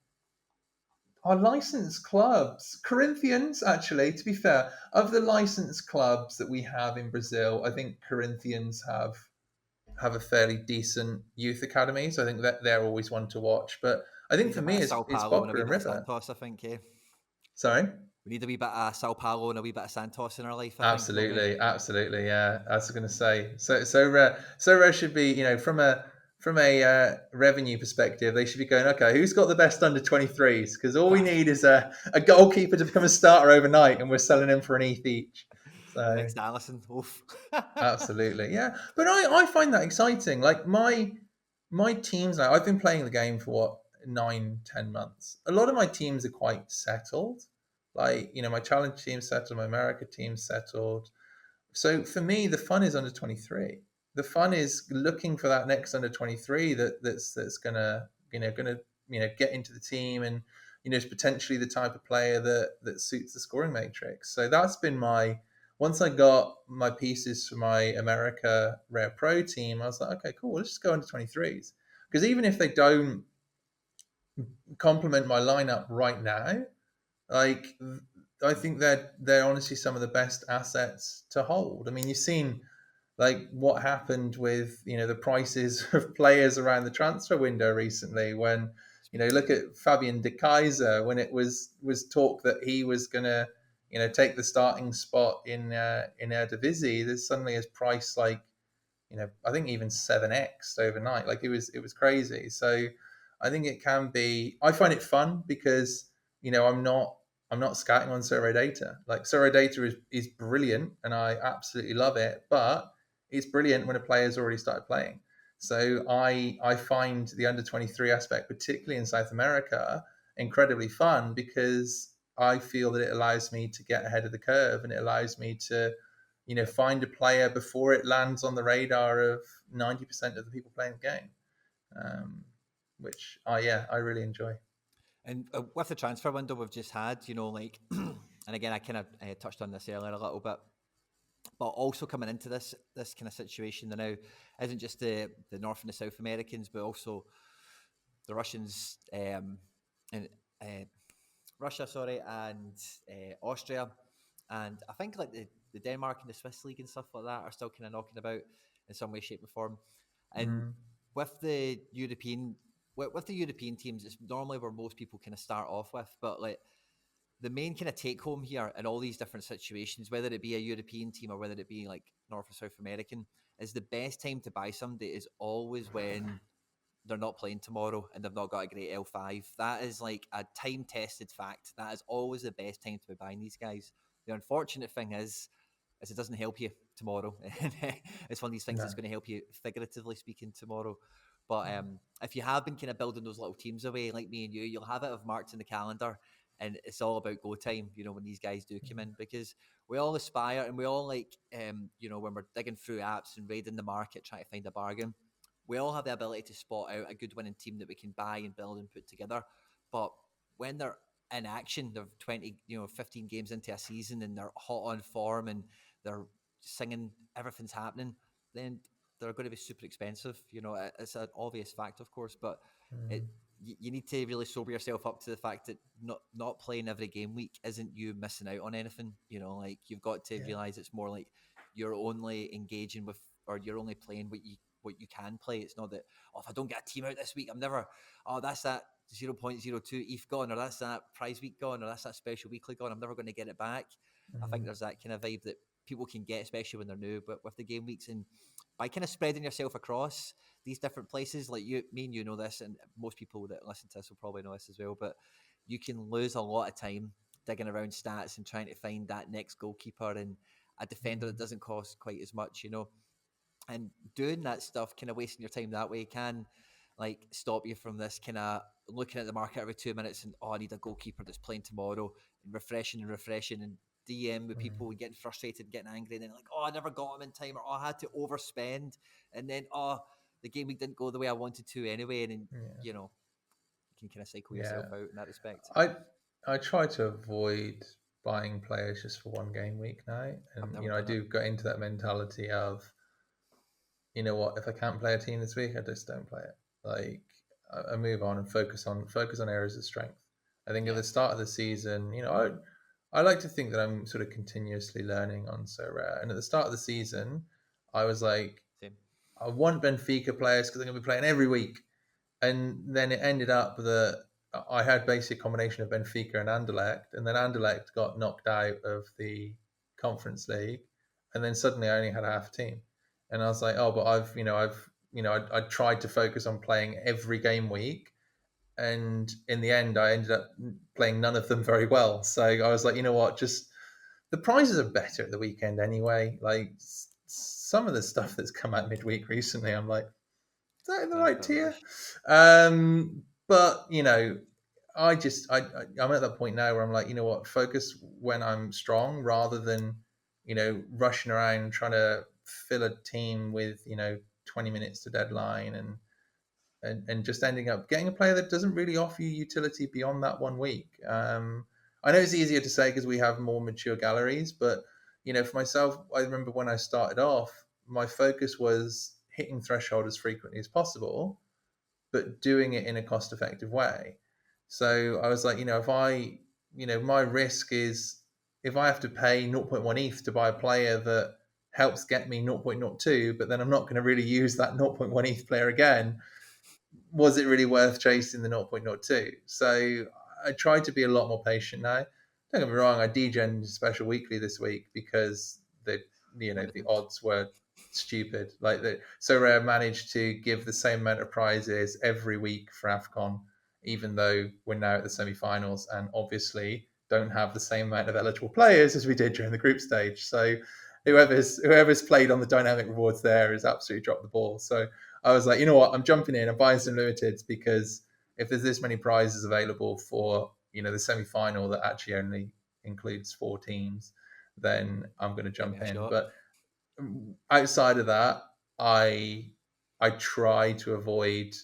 our licensed clubs, Corinthians, actually, to be fair, of the licensed clubs that we have in Brazil, I think Corinthians have have a fairly decent youth academy, so I think that they're always one to watch. But I We think need for a bit me, of Sao it's Paulo and a Boca wee and bit of River. Santos, I think, eh? Sorry. We need a wee bit of Sao Paulo and a wee bit of Santos in our life, I think, don't we? Absolutely. Yeah, I was going to say. So should be, from a revenue perspective, they should be going, okay, who's got the best under 23s? Because all we need is a goalkeeper to become a starter overnight, and we're selling him for an ETH each. The So next Allison. Oof. absolutely, yeah. But I find that exciting. Like my teams now, I've been playing the game for what 9, 10 months. A lot of my teams are quite settled. Like my challenge team settled, my America team settled. So for me, the fun is under 23. The fun is looking for that next under 23 that's gonna get into the team, and is potentially the type of player that suits the scoring matrix. So that's been my once I got my pieces for my America Rare Pro team, I was like, okay, cool, let's just go under 23s. Because even if they don't complement my lineup right now, like I think they're honestly some of the best assets to hold. I mean, you've seen like what happened with the prices of players around the transfer window recently. When look at Fabian De Kaiser, when it was talk that he was gonna take the starting spot in Eredivisie, there's suddenly his price like I think even 7x overnight. Like it was crazy. So I think it can be. I find it fun because I'm not scouting on Sorare data. Like Sorare data is brilliant, and I absolutely love it. But it's brilliant when a player's already started playing. So I find the under 23 aspect, particularly in South America, incredibly fun because I feel that it allows me to get ahead of the curve, and it allows me to find a player before it lands on the radar of 90% of the people playing the game, which I really enjoy. And with the transfer window we've just had, like, and again, I kind of touched on this earlier a little bit, but also coming into this kind of situation now isn't just the North and the South Americans, but also the Russians, and Russia, sorry, and Austria, and I think like the Denmark and the Swiss league and stuff like that are still kind of knocking about in some way, shape, or form. And Mm, with the European with the European teams, it's normally where most people kind of start off with, but like the main kind of take home here in all these different situations, whether it be a European team or whether it be like North or South American, is the best time to buy somebody is always when they're not playing tomorrow and they've not got a great L5. That is like a time tested fact. That is always the best time to be buying these guys. The unfortunate thing is it doesn't help you tomorrow. It's one of these things that's no. going to help you figuratively speaking tomorrow. But if you have been kind of building those little teams away, like me and you, you'll have it marked in the calendar, and it's all about go time. When these guys do come in, because we all aspire and we all like, when we're digging through apps and raiding the market trying to find a bargain, we all have the ability to spot out a good winning team that we can buy and build and put together. But when they're in action, they're 20, 15 games into a season and they're hot on form and they're singing, everything's happening, then they're going to be super expensive. It's an obvious fact, of course, but it Mm, you need to really sober yourself up to the fact that not playing every game week isn't you missing out on anything. Like you've got to yeah. realize it's more like you're only engaging with, or you're only playing what you can play. It's not that, oh, if I don't get a team out this week, I'm never, oh, that's that 0.02 ETH gone, or that's that prize week gone, or that's that special weekly gone, I'm never going to get it back. I think Mm, there's that kind of vibe that people can get, especially when they're new, but with the game weeks, and by kind of spreading yourself across these different places, like me and you know this, and most people that listen to this will probably know this as well, but you can lose a lot of time digging around stats and trying to find that next goalkeeper and a defender that mm, doesn't cost quite as much, and doing that stuff, kind of wasting your time that way, can like stop you from this kind of looking at the market every 2 minutes and, oh, I need a goalkeeper that's playing tomorrow, and refreshing and DM with people mm, and getting frustrated and getting angry, and then like, oh, I never got him in time, or, oh, I had to overspend, and then, oh, the game week didn't go the way I wanted to anyway, and then, yeah. you can kind of cycle Yeah. yourself out in that respect. I I try to avoid buying players just for one game week now, I've and never I done it. do get into that mentality of what, if I can't play a team this week, I just don't play it. Like I move on and focus on areas of strength. I think at Yeah, the start of the season, I like to think that I'm sort of continuously learning on So Rare. And at the start of the season, I was like, same. I want Benfica players because they're going to be playing every week. And then it ended up that I had basically a combination of Benfica and Anderlecht, and then Anderlecht got knocked out of the Conference League, and then suddenly I only had half a team, and I was like, oh, but I tried to focus on playing every game week, and in the end, I ended up playing none of them very well. So I was like, you know what, just the prizes are better at the weekend anyway. Like some of the stuff that's come out midweek recently, I'm like, is that in the right tier? But I'm at that point now where I'm like, you know what, focus when I'm strong rather than rushing around trying to fill a team with 20 minutes to deadline and just ending up getting a player that doesn't really offer you utility beyond that 1 week. I know it's easier to say because we have more mature galleries, but for myself, I remember when I started off, my focus was hitting threshold as frequently as possible, but doing it in a cost-effective way. So I was like, my risk is if I have to pay zero point 0.1 ETH to buy a player that helps get me 0.02, but then I'm not going to really use that zero point 0.1 ETH player again, was it really worth chasing the 0.02? So I tried to be a lot more patient now. Don't get me wrong, I degened special weekly this week because the odds were stupid. Like Sorare managed to give the same amount of prizes every week for AFCON, even though we're now at the semi-finals and obviously don't have the same amount of eligible players as we did during the group stage. So whoever's played on the dynamic rewards there has absolutely dropped the ball. So I was like, you know what, I'm jumping in, I'm buying some limiteds because if there's this many prizes available for the semi-final that actually only includes 4 teams, then I'm going to jump in. But outside of that, I try to avoid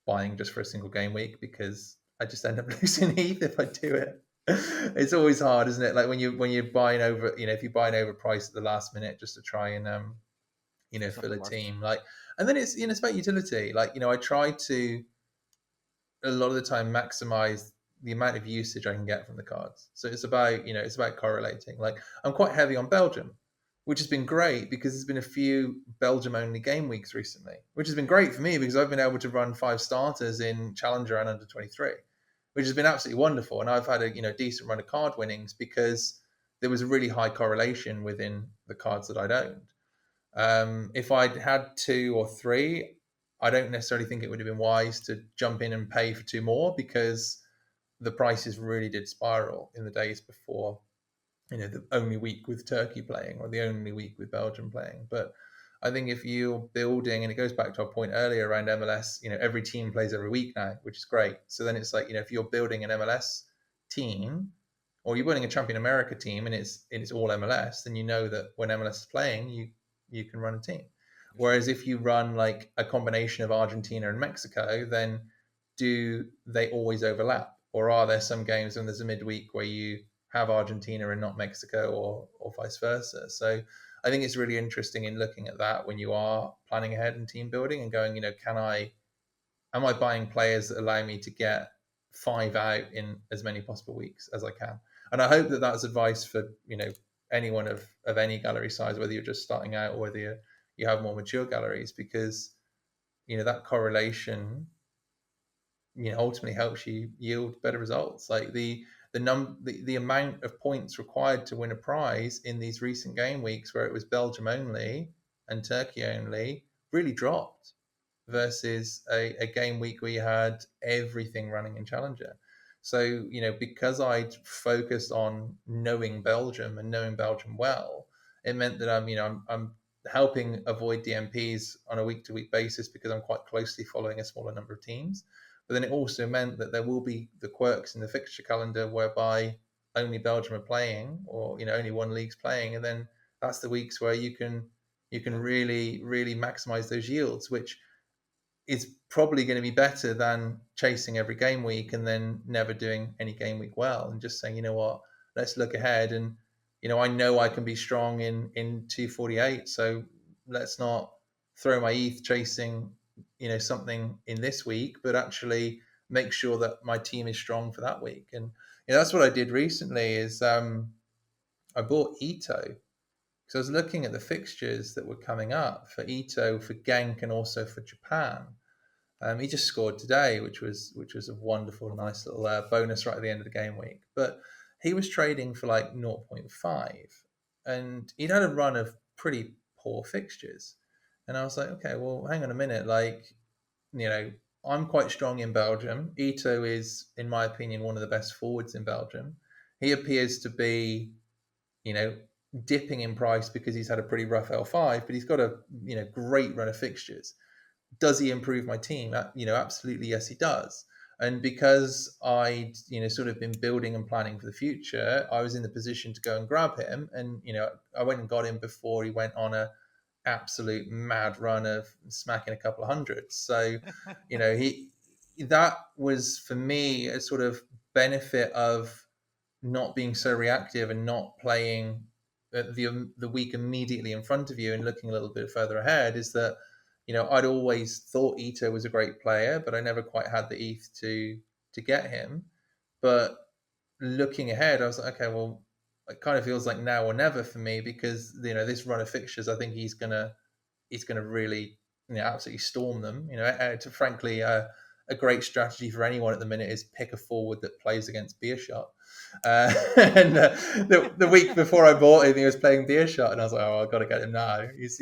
buying just for a single game week because I just end up losing ETH if I do it. It's always hard, isn't it? Like when you're buying over, if you buy an overprice at the last minute just to try and fill a team, like, and then it's it's about utility. Like I try to a lot of the time maximize the amount of usage I can get from the cards. So it's about correlating. Like I'm quite heavy on Belgium, which has been great because there's been a few Belgium only game weeks recently, which has been great for me because I've been able to run 5 starters in Challenger and under 23, which has been absolutely wonderful. And I've had a decent run of card winnings because there was a really high correlation within the cards that I'd owned. If I'd had 2 or 3, I don't necessarily think it would have been wise to jump in and pay for 2 more because the prices really did spiral in the days before, the only week with Turkey playing or the only week with Belgium playing. But I think if you're building, and it goes back to our point earlier around MLS, every team plays every week now, which is great. So then it's like, if you're building an MLS team or you're building a Champion America team and it's all MLS, then you know that when MLS is playing, you can run a team. Whereas if you run like a combination of Argentina and Mexico, then do they always overlap? Or are there some games when there's a midweek where you have Argentina and not Mexico or vice versa? So I think it's really interesting in looking at that when you are planning ahead and team building and going, am I buying players that allow me to get 5 out in as many possible weeks as I can? And I hope that that's advice for, anyone of any gallery size, whether you're just starting out or whether you have more mature galleries, because, that correlation, ultimately helps you yield better results. Like the amount of points required to win a prize in these recent game weeks where it was Belgium only and Turkey only really dropped versus a game week where you had everything running in Challenger. So, because I'd focused on knowing Belgium and knowing Belgium well, it meant that I'm helping avoid DMPs on a week-to-week basis because I'm quite closely following a smaller number of teams. But then it also meant that there will be the quirks in the fixture calendar whereby only Belgium are playing, or only one league's playing, and then that's the weeks where you can really maximize those yields, which is probably going to be better than chasing every game week and then never doing any game week well and just saying, you know what, let's look ahead. And I know I can be strong in 248, so let's not throw my ETH chasing something in this week, but actually make sure that my team is strong for that week. And that's what I did recently is I bought Ito because I was looking at the fixtures that were coming up for Ito, for Genk, and also for Japan. He just scored today, which was a wonderful, Lovely. nice little bonus right at the end of the game week. But he was trading for like 0.5, and he'd had a run of pretty poor fixtures. And I was like, okay, well, hang on a minute. Like, I'm quite strong in Belgium. Ito is, in my opinion, one of the best forwards in Belgium. He appears to be, you know, dipping in price because he's had a pretty rough L5, but he's got a great run of fixtures. Does he improve my team? Absolutely, yes, he does. And because I'd sort of been building and planning for the future, I was in the position to go and grab him, and I went and got him before he went on a absolute mad run of smacking a couple of hundreds. So, he that was for me a sort of benefit of not being so reactive and not playing the week immediately in front of you and looking a little bit further ahead. Is that I'd always thought Ito was a great player, but I never quite had the ETH to get him. But looking ahead, I was like, okay, well, it kind of feels like now or never for me, because this run of fixtures, I think he's gonna really absolutely storm them. Frankly, a great strategy for anyone at the minute is pick a forward that plays against Beershot. And the week before I bought him, he was playing Beershot, and I was like, oh, I've got to get him now. He's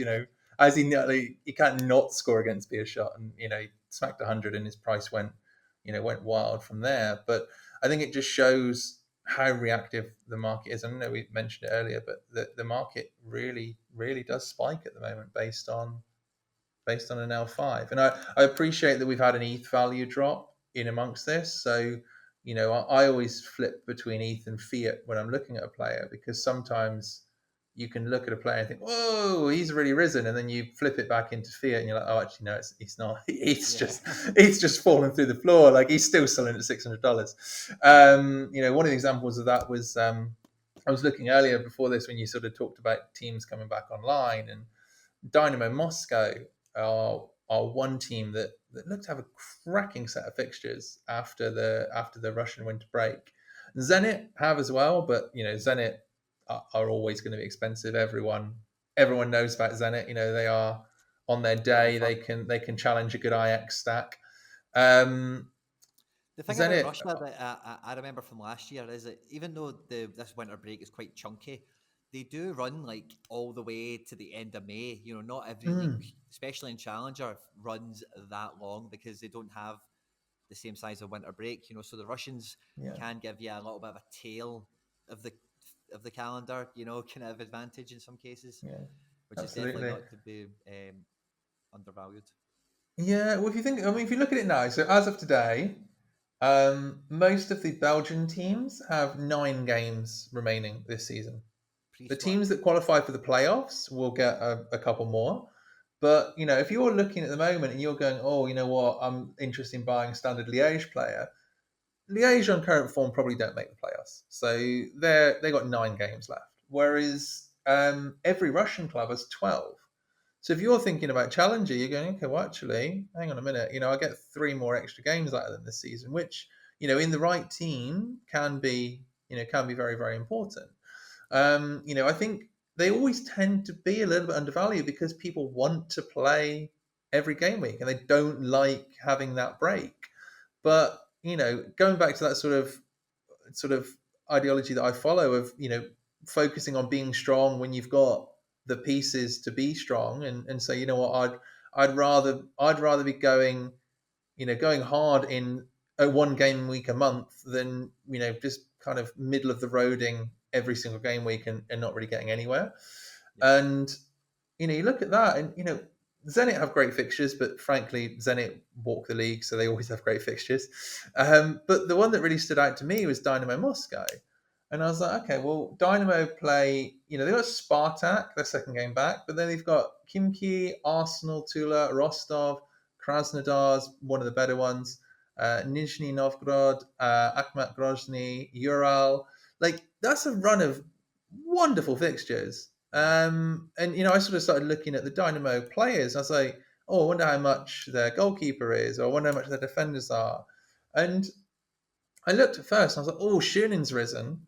as he can't not score against Beershot, and he smacked 100, and his price went wild from there. But I think it just shows how reactive the market is. I know we mentioned it earlier, but the market really, really does spike at the moment based on an L5. And I appreciate that we've had an ETH value drop in amongst this. So, I always flip between ETH and fiat when I'm looking at a player, because sometimes you can look at a player and think, whoa, he's really risen. And then you flip it back into fiat and you're like, oh, actually, no, it's not. It's just fallen through the floor. Like, he's still selling at $600. One of the examples of that was, I was looking earlier before this when you sort of talked about teams coming back online, and Dynamo Moscow are one team that looked to have a cracking set of fixtures after the Russian winter break. Zenit have as well, but Zenit are always going to be expensive. Everyone knows about Zenit. They are on their day. They can challenge a good IX stack. The thing about Zenit, Russia that I remember from last year is that even though this winter break is quite chunky, they do run like all the way to the end of May. Not every league, especially in Challenger, runs that long because they don't have the same size of winter break. So the Russians can give you a little bit of a tail of the calendar. Kind of advantage in some cases, which absolutely. is definitely not to be undervalued. Yeah, well, if you look at it now, so as of today, most of the Belgian teams have 9 games remaining this season. The teams that qualify for the playoffs will get a couple more. But, if you're looking at the moment and you're going, oh, you know what, I'm interested in buying a standard Liège player, Liège on current form probably don't make the playoffs. So they got 9 games left. Whereas every Russian club has 12. So if you're thinking about Challenger, you're going, okay, well, actually, hang on a minute. I get 3 more extra games out of them this season, which, in the right team can be very, very important. I think they always tend to be a little bit undervalued because people want to play every game week and they don't like having that break. But, going back to that sort of ideology that I follow of, focusing on being strong when you've got the pieces to be strong, and say, you know what, I'd rather be going hard in a 1 game week a month than just kind of middle of the roading every single game week and not really getting anywhere. And you look at that, and Zenit have great fixtures, but frankly, Zenit walk the league, so they always have great fixtures. But the one that really stood out to me was Dynamo Moscow. And I was like, okay, well, Dynamo play, they've got Spartak, their second game back, but then they've got Khimki, Arsenal, Tula, Rostov, Krasnodar's one of the better ones, Nizhny Novgorod, Akhmat Grozny, Ural. Like, that's a run of wonderful fixtures. And, I sort of started looking at the Dynamo players. I was like, oh, I wonder how much their goalkeeper is, or I wonder how much their defenders are. And I looked at first, and I was like, oh, Schunin's risen.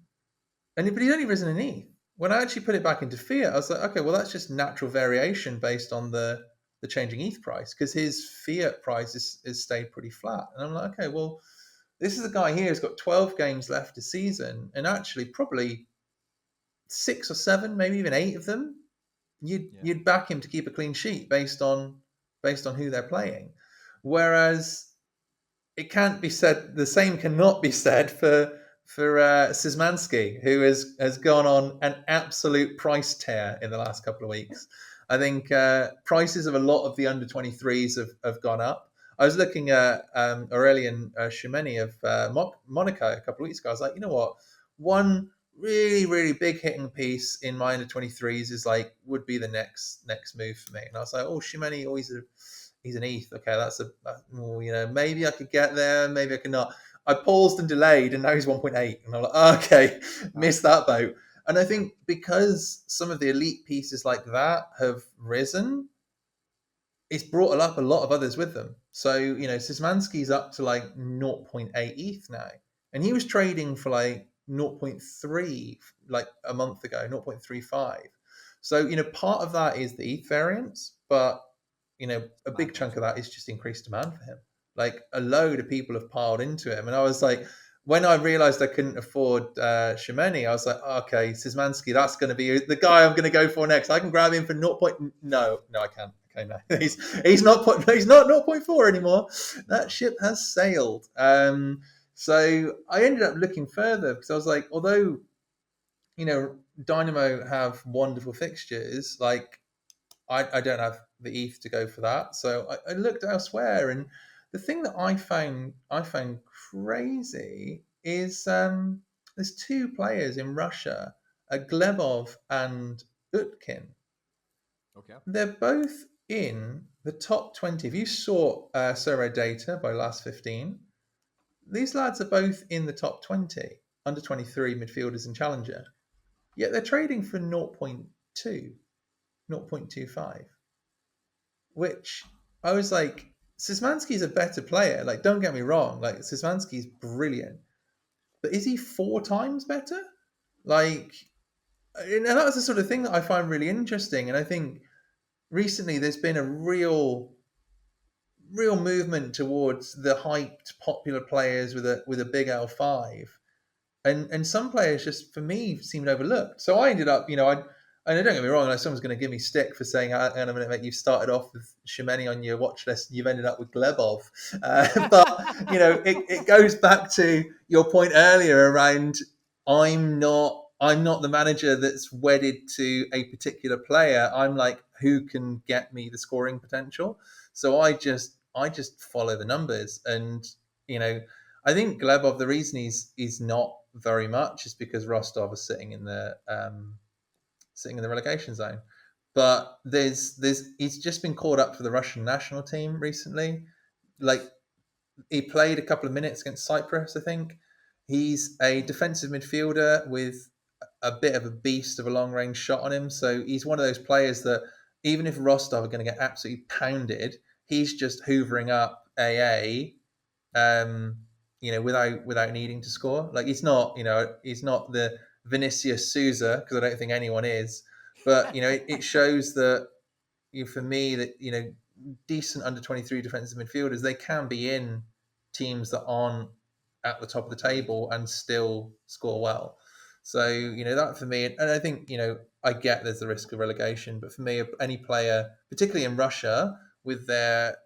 But he'd only risen an ETH. when I actually put it back into fiat, I was like, okay, well, that's just natural variation based on the changing ETH price, because his fiat price is stayed pretty flat. And I'm like, okay, well, this is a guy here who's got 12 games left this season, and actually probably 6 or 7, maybe even 8 of them, Yeah. you'd back him to keep a clean sheet based on who they're playing. Whereas it can't be said, the same cannot be said for Szymanski, who has gone on an absolute price tear in the last couple of weeks. I think prices of a lot of the under 23s have gone up. I was looking at Aurelian Tchouameni of Monaco a couple of weeks ago. I was like, you know what? One really, really big hitting piece in my under 23s is like, would be the next move for me. And I was like, oh, Tchouameni, always he's an ETH. Okay, that's maybe I could get there, maybe I could not. I paused and delayed, and now he's 1.8, and I'm like, oh, okay, missed that boat. And I think because some of the elite pieces like that have risen, it's brought up a lot of others with them. So, Szymanski's up to like 0.8 ETH now. And he was trading for like 0.3 like a month ago, 0.35. So, part of that is the ETH variance, but, a big chunk of that is just increased demand for him. Like a load of people have piled into him. And I was like, when I realized I couldn't afford Tchouameni, I was like, okay, Szymanski, that's going to be the guy I'm going to go for next. I can grab him for 0. No, I can't. Okay, no, he's not 0.4 anymore. That ship has sailed. So I ended up looking further because I was like, although Dynamo have wonderful fixtures, like I don't have the ETH to go for that. So I looked elsewhere, and the thing that I found crazy is there's 2 players in Russia, Glebov and Utkin. Okay. They're both in the top 20. If you saw Sorare data by last 15, these lads are both in the top 20, under 23 midfielders and challenger. Yet they're trading for 0.2, 0.25, which I was like, Szymanski's a better player. Like, don't get me wrong. Like, Szymanski's brilliant. But is he 4 times better? Like, and that was the sort of thing that I find really interesting. And I think recently there's been a real movement towards the hyped popular players with a big L5, and some players just for me seemed overlooked. So I ended up, and don't get me wrong, like someone's going to give me stick for saying, "And I'm going to make you started off with Tchouameni on your watch list, and you've ended up with Glebov." But it goes back to your point earlier around I'm not the manager that's wedded to a particular player. I'm like, who can get me the scoring potential? So I just follow the numbers, and I think Glebov, the reason he's not very much is because Rostov is sitting in the relegation zone. But he's just been called up for the Russian national team recently. Like, he played a couple of minutes against Cyprus, I think. He's a defensive midfielder with a bit of a beast of a long range shot on him. So he's one of those players that even if Rostov are going to get absolutely pounded, he's just hoovering up AA, without needing to score. Like, he's not the Vinicius Souza, because I don't think anyone is. But it shows that for me that decent under 23 defensive midfielders, they can be in teams that aren't at the top of the table and still score well. So that for me, and I think I get there's the risk of relegation, but for me, any player, particularly in Russia, with their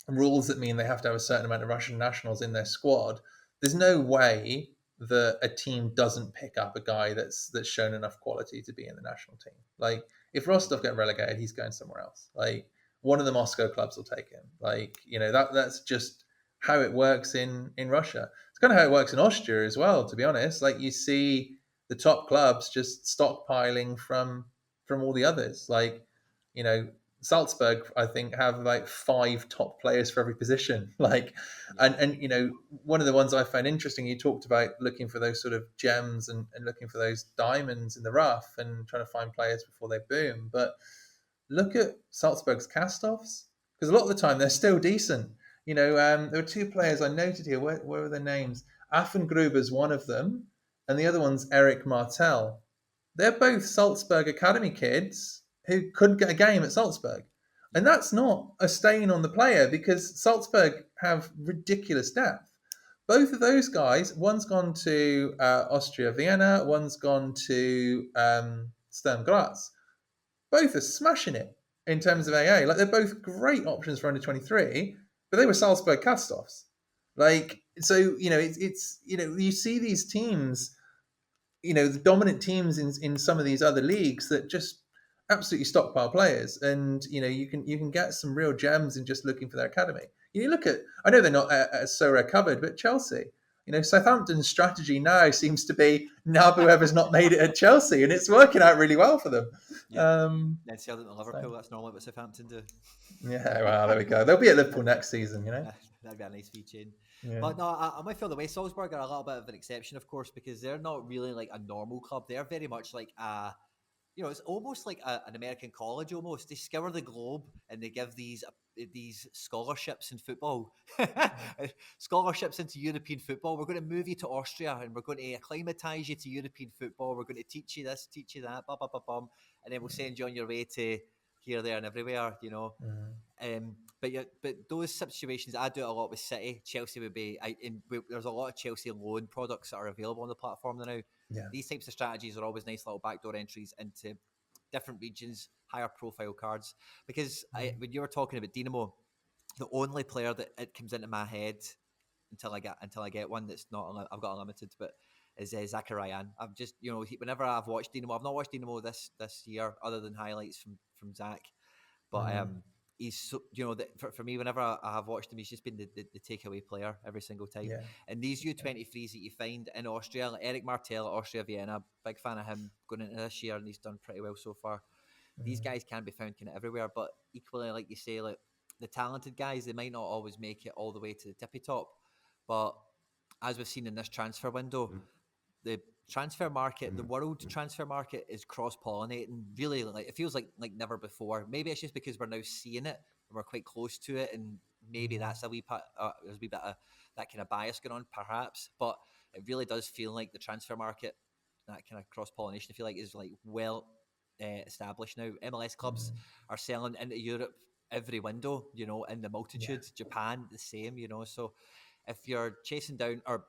rules that mean they have to have a certain amount of Russian nationals in their squad, there's no way that a team doesn't pick up a guy that's shown enough quality to be in the national team. Like, if Rostov get relegated, he's going somewhere else. Like, one of the Moscow clubs will take him. Like, that's just how it works in Russia. It's kind of how it works in Austria as well, to be honest. Like, you see the top clubs just stockpiling from all the others. Like, Salzburg, I think, have like 5 top players for every position. Like, and one of the ones I found interesting, you talked about looking for those sort of gems and looking for those diamonds in the rough and trying to find players before they boom. But look at Salzburg's cast-offs, because a lot of the time they're still decent. There were 2 players I noted here. Where were their names? Affengruber's one of them, and the other one's Eric Martel. They're both Salzburg Academy kids who could get a game at Salzburg. And that's not a stain on the player because Salzburg have ridiculous depth. Both of those guys, one's gone to Austria Vienna, one's gone to Sturm Graz. Both are smashing it in terms of AA. Like they're both great options for under 23, but they were Salzburg cast-offs. Like so, it's you see these teams, the dominant teams in some of these other leagues that just absolutely stockpile players, and you can get some real gems in just looking for their academy. You look at, I know they're not so covered, but Chelsea. Southampton's strategy now seems to be nab whoever's not made it at Chelsea, and it's working out really well for them. Then sell them to Liverpool. That's normally what Southampton do. Yeah, well, there we go. They'll be at Liverpool next season, That'd be a nice wee chain. Yeah. But no, I might feel the way Salzburg are a little bit of an exception, of course, because they're not really like a normal club. They're very much like it's almost like an American college almost. They scour the globe and they give these scholarships in football, scholarships into European football. We're going to move you to Austria and we're going to acclimatise you to European football. We're going to teach you this, teach you that, blah, blah, blah, blah. And then we'll send you on your way to here, there and everywhere, But those situations, I do it a lot with City. Chelsea would be, there's a lot of Chelsea loan products that are available on the platform now. Yeah. These types of strategies are always nice little backdoor entries into different regions, higher profile cards. Because when you were talking about Dinamo, the only player that it comes into my head until I get one that's not, I've got unlimited, but is Zacharian. I've just, whenever I've watched Dinamo, I've not watched Dinamo this year other than highlights from Zach. But he's so, for me, whenever I have watched him, he's just been the takeaway player every single time. Yeah. And these U23s that you find in Austria, like Eric Martel at Austria Vienna, big fan of him going into this year, and he's done pretty well so far. These guys can be found kind of everywhere, but equally, like you say, like the talented guys, they might not always make it all the way to the tippy top. But as we've seen in this transfer window, the transfer market, the world transfer market is cross-pollinating. Really, like it feels like never before. Maybe it's just because we're now seeing it and we're quite close to it, and maybe that's a wee bit, there's a wee bit of that kind of bias going on, perhaps. But it really does feel like the transfer market, that kind of cross-pollination, I feel like is like well established now. MLS clubs are selling into Europe every window, in the multitude. Japan, the same, So if you're chasing down, or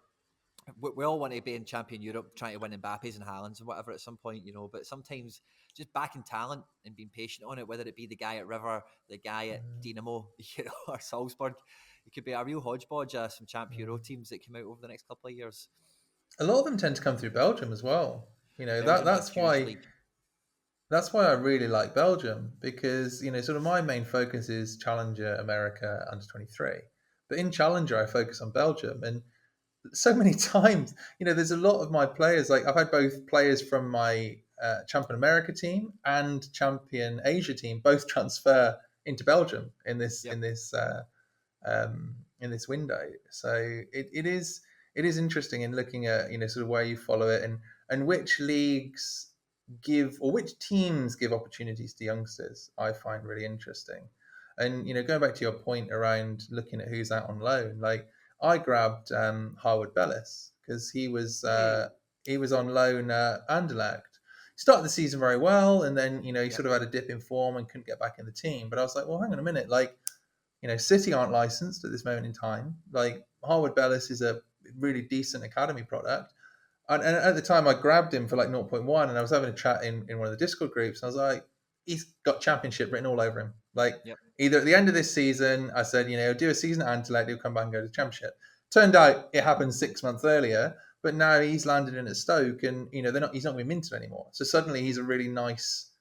we all want to be in champion Europe, trying to win Mbappe's and Haaland's and whatever at some point, but sometimes just backing talent and being patient on it, whether it be the guy at River, the guy at Dinamo, or Salzburg, it could be a real hodgepodge of some Champ Euro teams that come out over the next couple of years. A lot of them tend to come through Belgium as well. That's why. That's why I really like Belgium, because sort of my main focus is Challenger America under 23, but in Challenger I focus on Belgium, and so many times, there's a lot of my players. Like I've had both players from my Champion America team and Champion Asia team both transfer into Belgium in this window. So it is interesting in looking at sort of where you follow it and which leagues give, or which teams give opportunities to youngsters. I find really interesting. And going back to your point around looking at who's out on loan, like I grabbed Harwood Bellis because he was on loan at Anderlecht. Started the season very well, and then he sort of had a dip in form and couldn't get back in the team. But I was like, well, hang on a minute, like City aren't licensed at this moment in time. Like Harwood Bellis is a really decent academy product. And at the time, I grabbed him for like 0.1, and I was having a chat in one of the Discord groups. And I was like, he's got championship written all over him. Like either at the end of this season, I said, do a season at Anderlecht, he'll come back and go to the championship. Turned out it happened 6 months earlier, but now he's landed in at Stoke, and he's not going to be minted anymore. So suddenly he's a really nice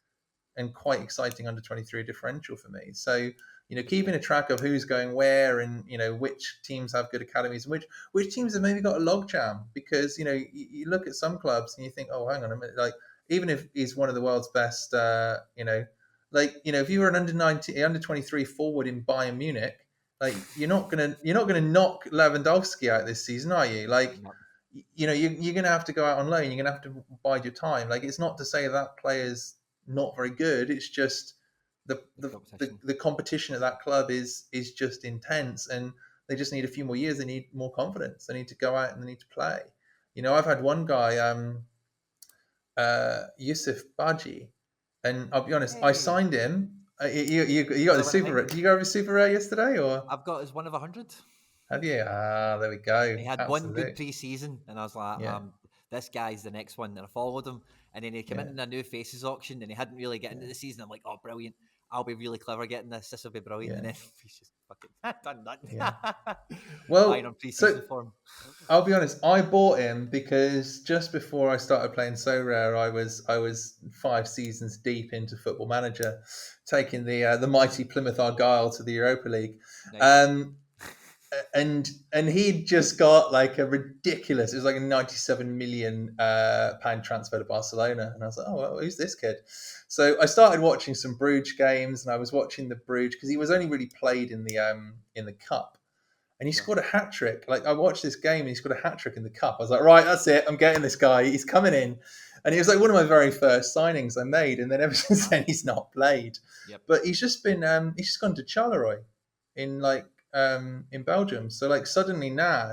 and quite exciting under 23 differential for me. So keeping a track of who's going where, and which teams have good academies and which teams have maybe got a logjam, because you look at some clubs and you think, oh, hang on a minute, like even if he's one of the world's best, if you were an under 23 forward in Bayern Munich, like you're not gonna knock Lewandowski out this season, are you? Like you're gonna have to go out on loan. You're gonna have to bide your time. Like it's not to say that player's not very good. It's just the competition at that club is just intense, and they just need a few more years. They need more confidence. They need to go out and they need to play. I've had one guy, Yusuf Baji, and I'll be honest, I Hey, signed him. You got the another one of super mine. rare. Did you go over super rare yesterday, or I've got as one of 100. have you? Ah, there we go. He had one good Absolute. pre-season, and I was like, Yeah, this guy's the next one. And I followed him, and then he came yeah, in a new faces auction, and he hadn't really get into yeah, the season. I'm like, oh, brilliant! I'll be really clever getting this. This will be brilliant. And yeah, then he's just fucking done yeah. nothing. Buying Well, on so pre-season form. I'll be honest. I bought him because just before I started playing So Rare, I was 5 seasons deep into Football Manager, taking the mighty Plymouth Argyle to the Europa League. Nice. Um, and he'd just got like a ridiculous. It was like a 97 million pound transfer to Barcelona, and I was like, oh, well, who's this kid? So I started watching some Bruges games, and I was watching the Bruges because he was only really played in the cup, and he Sure. scored a hat trick. Like I watched this game, and he scored a hat trick in the cup. I was like, right, that's it. I'm getting this guy. He's coming in, and he was like one of my very first signings I made, and then ever since Uh-huh. then he's not played. Yep. But he's just gone to Charleroi in in Belgium. So like suddenly now,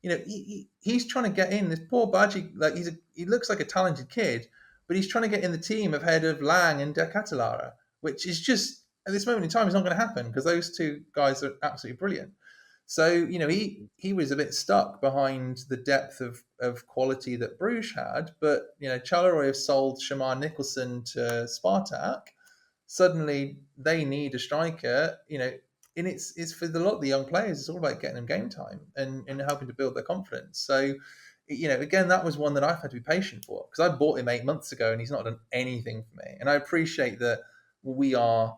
he's trying to get in. This poor Badgie, like he looks like a talented kid, but he's trying to get in the team ahead of Lang and De Catalara, which is just at this moment in time is not going to happen because those two guys are absolutely brilliant. So he was a bit stuck behind the depth of quality that Bruges had, but Charleroi have sold Shamar Nicholson to Spartak. Suddenly they need a striker, and it's for a lot of the young players. It's all about getting them game time and helping to build their confidence. So, again, that was one that I've had to be patient for because I bought him 8 months ago and he's not done anything for me. And I appreciate that we are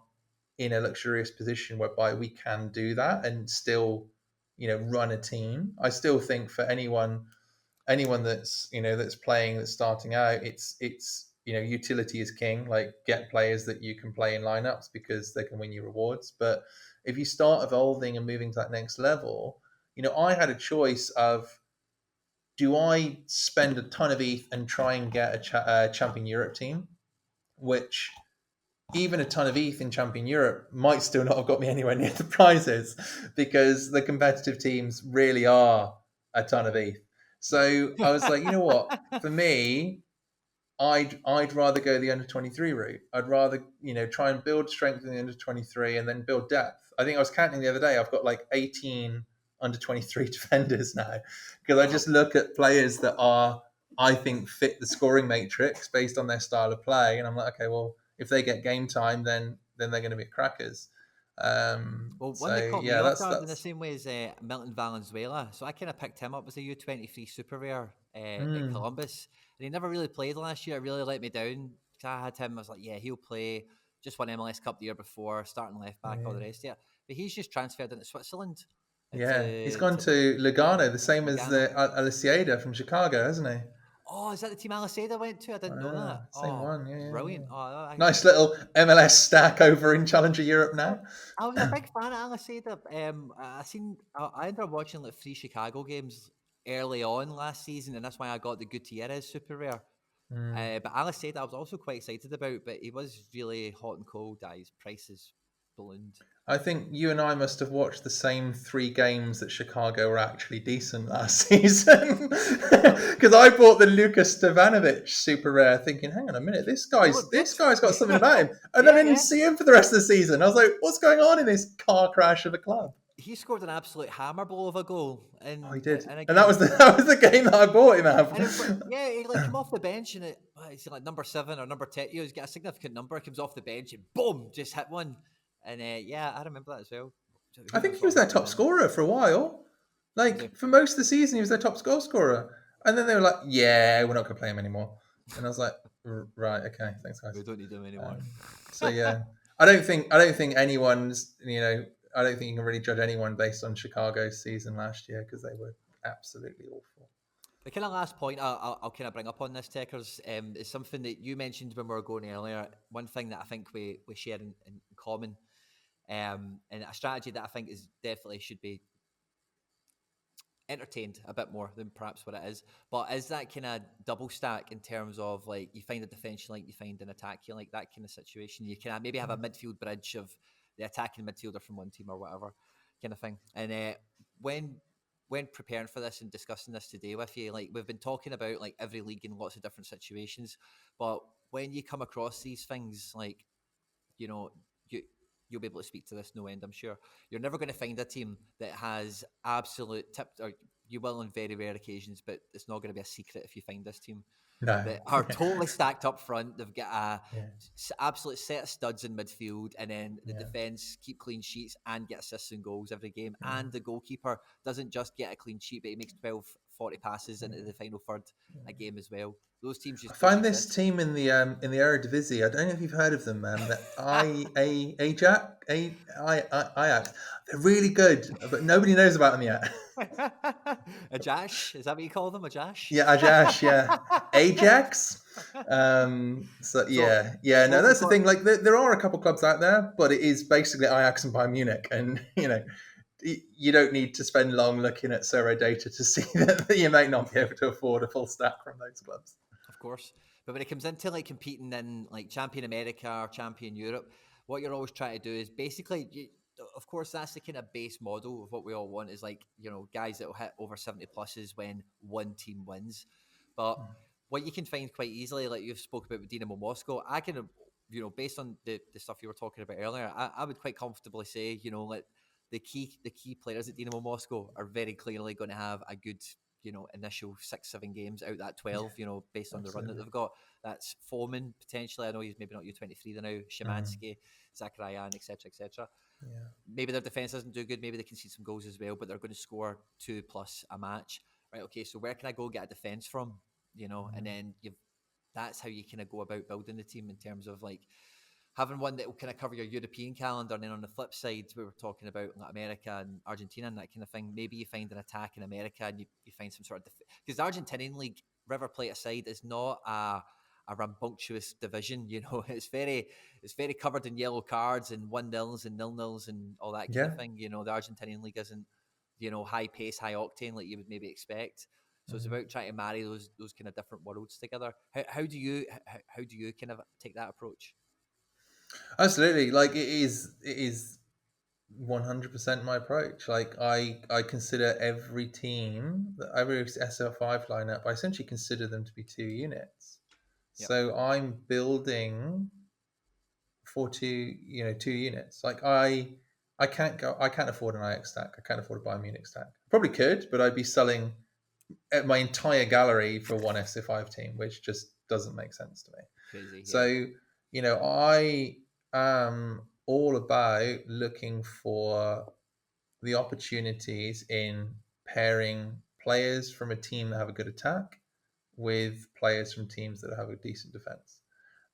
in a luxurious position whereby we can do that and still, run a team. I still think for anyone that's playing, that's starting out, it's utility is king. Like get players that you can play in lineups because they can win you rewards. But if you start evolving and moving to that next level, I had a choice of, do I spend a ton of ETH and try and get a champion Europe team, which even a ton of ETH in Champion Europe might still not have got me anywhere near the prizes because the competitive teams really are a ton of ETH. So I was like, you know what? For me, I'd rather go the under 23 route. I'd rather try and build strength in the under 23 and then build depth. I think I was counting the other day. I've got like 18 under 23 defenders now because I Wow. just look at players that I think fit the scoring matrix based on their style of play, and I'm like, okay, well, if they get game time, then they're going to be crackers. Well, one So that caught me yeah, off that's guard in the that's. same way is Milton Valenzuela. So I kind of picked him up as a U23 super rare at Mm, Columbus. And he never really played last year. It really let me down. 'Cause I had him, I was like, yeah, he'll play. Just won MLS Cup the year before, starting left back, all the yeah. rest of it. But he's just transferred into Switzerland, Yeah, he's into gone to Lugano, the same as Lugano. the Aliciada from Chicago, hasn't he? Oh, is that the team Aliseda went to? I didn't know that. Same Oh, one. Yeah, yeah, brilliant. yeah. Oh, Nice little MLS stack over in Challenger Europe now. I was a big fan of Aliseda. I ended up watching like 3 Chicago games early on last season, and that's why I got the Gutierrez super rare. Mm. But Aliseda, I was also quite excited about, but he was really hot and cold. His prices ballooned. I think you and I must have watched the same 3 games that Chicago were actually decent last season. Because I bought the Lucas Stevanovic super rare, thinking, "Hang on a minute, this They guy's look good. this guy's got something about him," and then Yeah, I didn't yeah. see him for the rest of the season. I was like, "What's going on in this car crash of a club?" He scored an absolute hammer blow of a goal, Oh, he and did, and and that was again, the game that I bought him and it, out. yeah, he like came off the bench and it's like number 7 or number 10. He's got a significant number. Comes off the bench and boom, just hit one. And yeah, I remember that as well. So I who think knows he what was will their happen top then? scorer for a while. Was he? Like for most of the season, he was their top goal scorer, and then they were like, "Yeah, we're not going to play him anymore." And I was like, "Right, okay, thanks, We guys." don't need him anymore. Um, so yeah, I don't think anyone's. I don't think you can really judge anyone based on Chicago's season last year because they were absolutely awful. The kind of last point I'll kind of bring up on this, Tekkers, is something that you mentioned when we were going earlier. One thing that I think we share in common, and a strategy that I think is definitely should be entertained a bit more than perhaps what it is. But is that kind of double stack in terms of like you find a defense you like, you find an attack you like, that kind of situation. You can maybe have a midfield bridge of the attacking midfielder from one team or whatever kind of thing. And when when preparing for this and discussing this today with you, like we've been talking about like every league in lots of different situations, but when you come across these things, like, you know, you you'll be able to speak to this no end, I'm sure. You're never going to find a team that has absolute tip, or you will on very rare occasions, but it's not going to be a secret if you find this team No. that are totally stacked up front. They've got a Yeah. absolute set of studs in midfield, and then the Yeah. defense keep clean sheets and get assists and goals every game. Yeah. And the goalkeeper doesn't just get a clean sheet, but he makes 12, 40 passes into the final third a game as well. Those teams I just don't find this exist. team in the Eredivisie. I don't know if you've heard of them, man. Ajax. They're really good, but nobody knows about them yet. Ajax, is that what you call them? Ajax? Yeah, Ajax. Yeah, Ajax. So yeah. No, that's the thing. Like, there are a couple clubs out there, but it is basically Ajax and Bayern Munich, and you don't need to spend long looking at Sorare data to see that you might not be able to afford a full stack from those clubs. Of course. But when it comes into like competing in like Champion America or Champion Europe, what you're always trying to do is basically, of course, that's the kind of base model of what we all want is like, guys that will hit over 70 pluses when one team wins. But what you can find quite easily, like you've spoke about with Dynamo Moscow, I can, based on the stuff you were talking about earlier, I would quite comfortably say, like the key players at Dynamo Moscow are very clearly going to have a good initial 6-7 games out that 12, based on the run that they've got. That's Foreman potentially. I know he's maybe not U23 now. Szymanski, Zakarayan, etc. Yeah. Maybe their defense doesn't do good. Maybe they concede some goals as well, but they're going to score 2+ a match. Right? Okay, so where can I go get a defense from? And then that's how you kind of go about building the team in terms of like having one that will kind of cover your European calendar, and then on the flip side, we were talking about like America and Argentina and that kind of thing. Maybe you find an attack in America and you find some sort of because the Argentinian league, River Plate aside, is not a rambunctious division. It's very covered in yellow cards and 1-0s and 0-0s and all that kind of thing. The Argentinian league isn't high pace, high octane like you would maybe expect. So it's about trying to marry those kind of different worlds together. How do you kind of take that approach? Absolutely. Like it is 100% my approach. Like I consider every team, every SL5 lineup, I essentially consider them to be 2 units. Yep. So I'm building for 2 units. Like I can't afford an Ajax stack. I can't afford a Bayern Munich stack. Probably could, but I'd be selling my entire gallery for one SL5 team, which just doesn't make sense to me. Crazy. So, I am all about looking for the opportunities in pairing players from a team that have a good attack with players from teams that have a decent defense.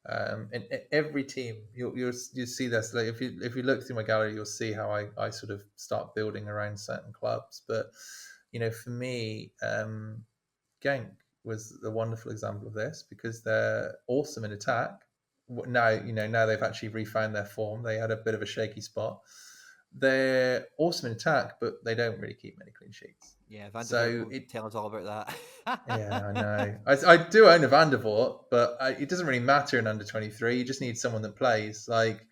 And every team, you'll see this. Like if you look through my gallery, you'll see how I sort of start building around certain clubs. But for me, Genk was a wonderful example of this because they're awesome in attack. Now they've actually refound their form. They had a bit of a shaky spot. They're awesome in attack, but they don't really keep many clean sheets. Yeah, Van der Voort tell us all about that. Yeah, I know. I do own a Van der Voort, but it doesn't really matter in under 23. You just need someone that plays. Like,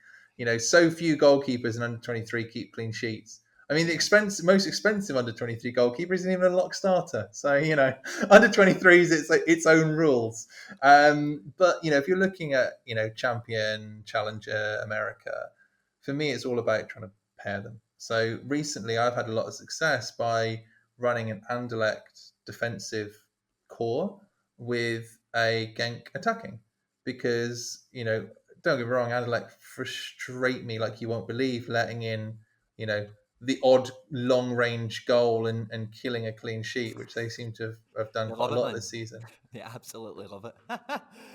so few goalkeepers in under 23 keep clean sheets. I mean, the most expensive under 23 goalkeeper isn't even a lock starter. So, under 23s, it's like its own rules. But, if you're looking at, Champion, Challenger, America, for me, it's all about trying to pair them. So recently I've had a lot of success by running an Anderlecht defensive core with a Genk attacking because, don't get me wrong, Anderlecht frustrate me like you won't believe, letting in, the odd long range goal and killing a clean sheet, which they seem to have done quite a lot this season. Yeah, absolutely love it.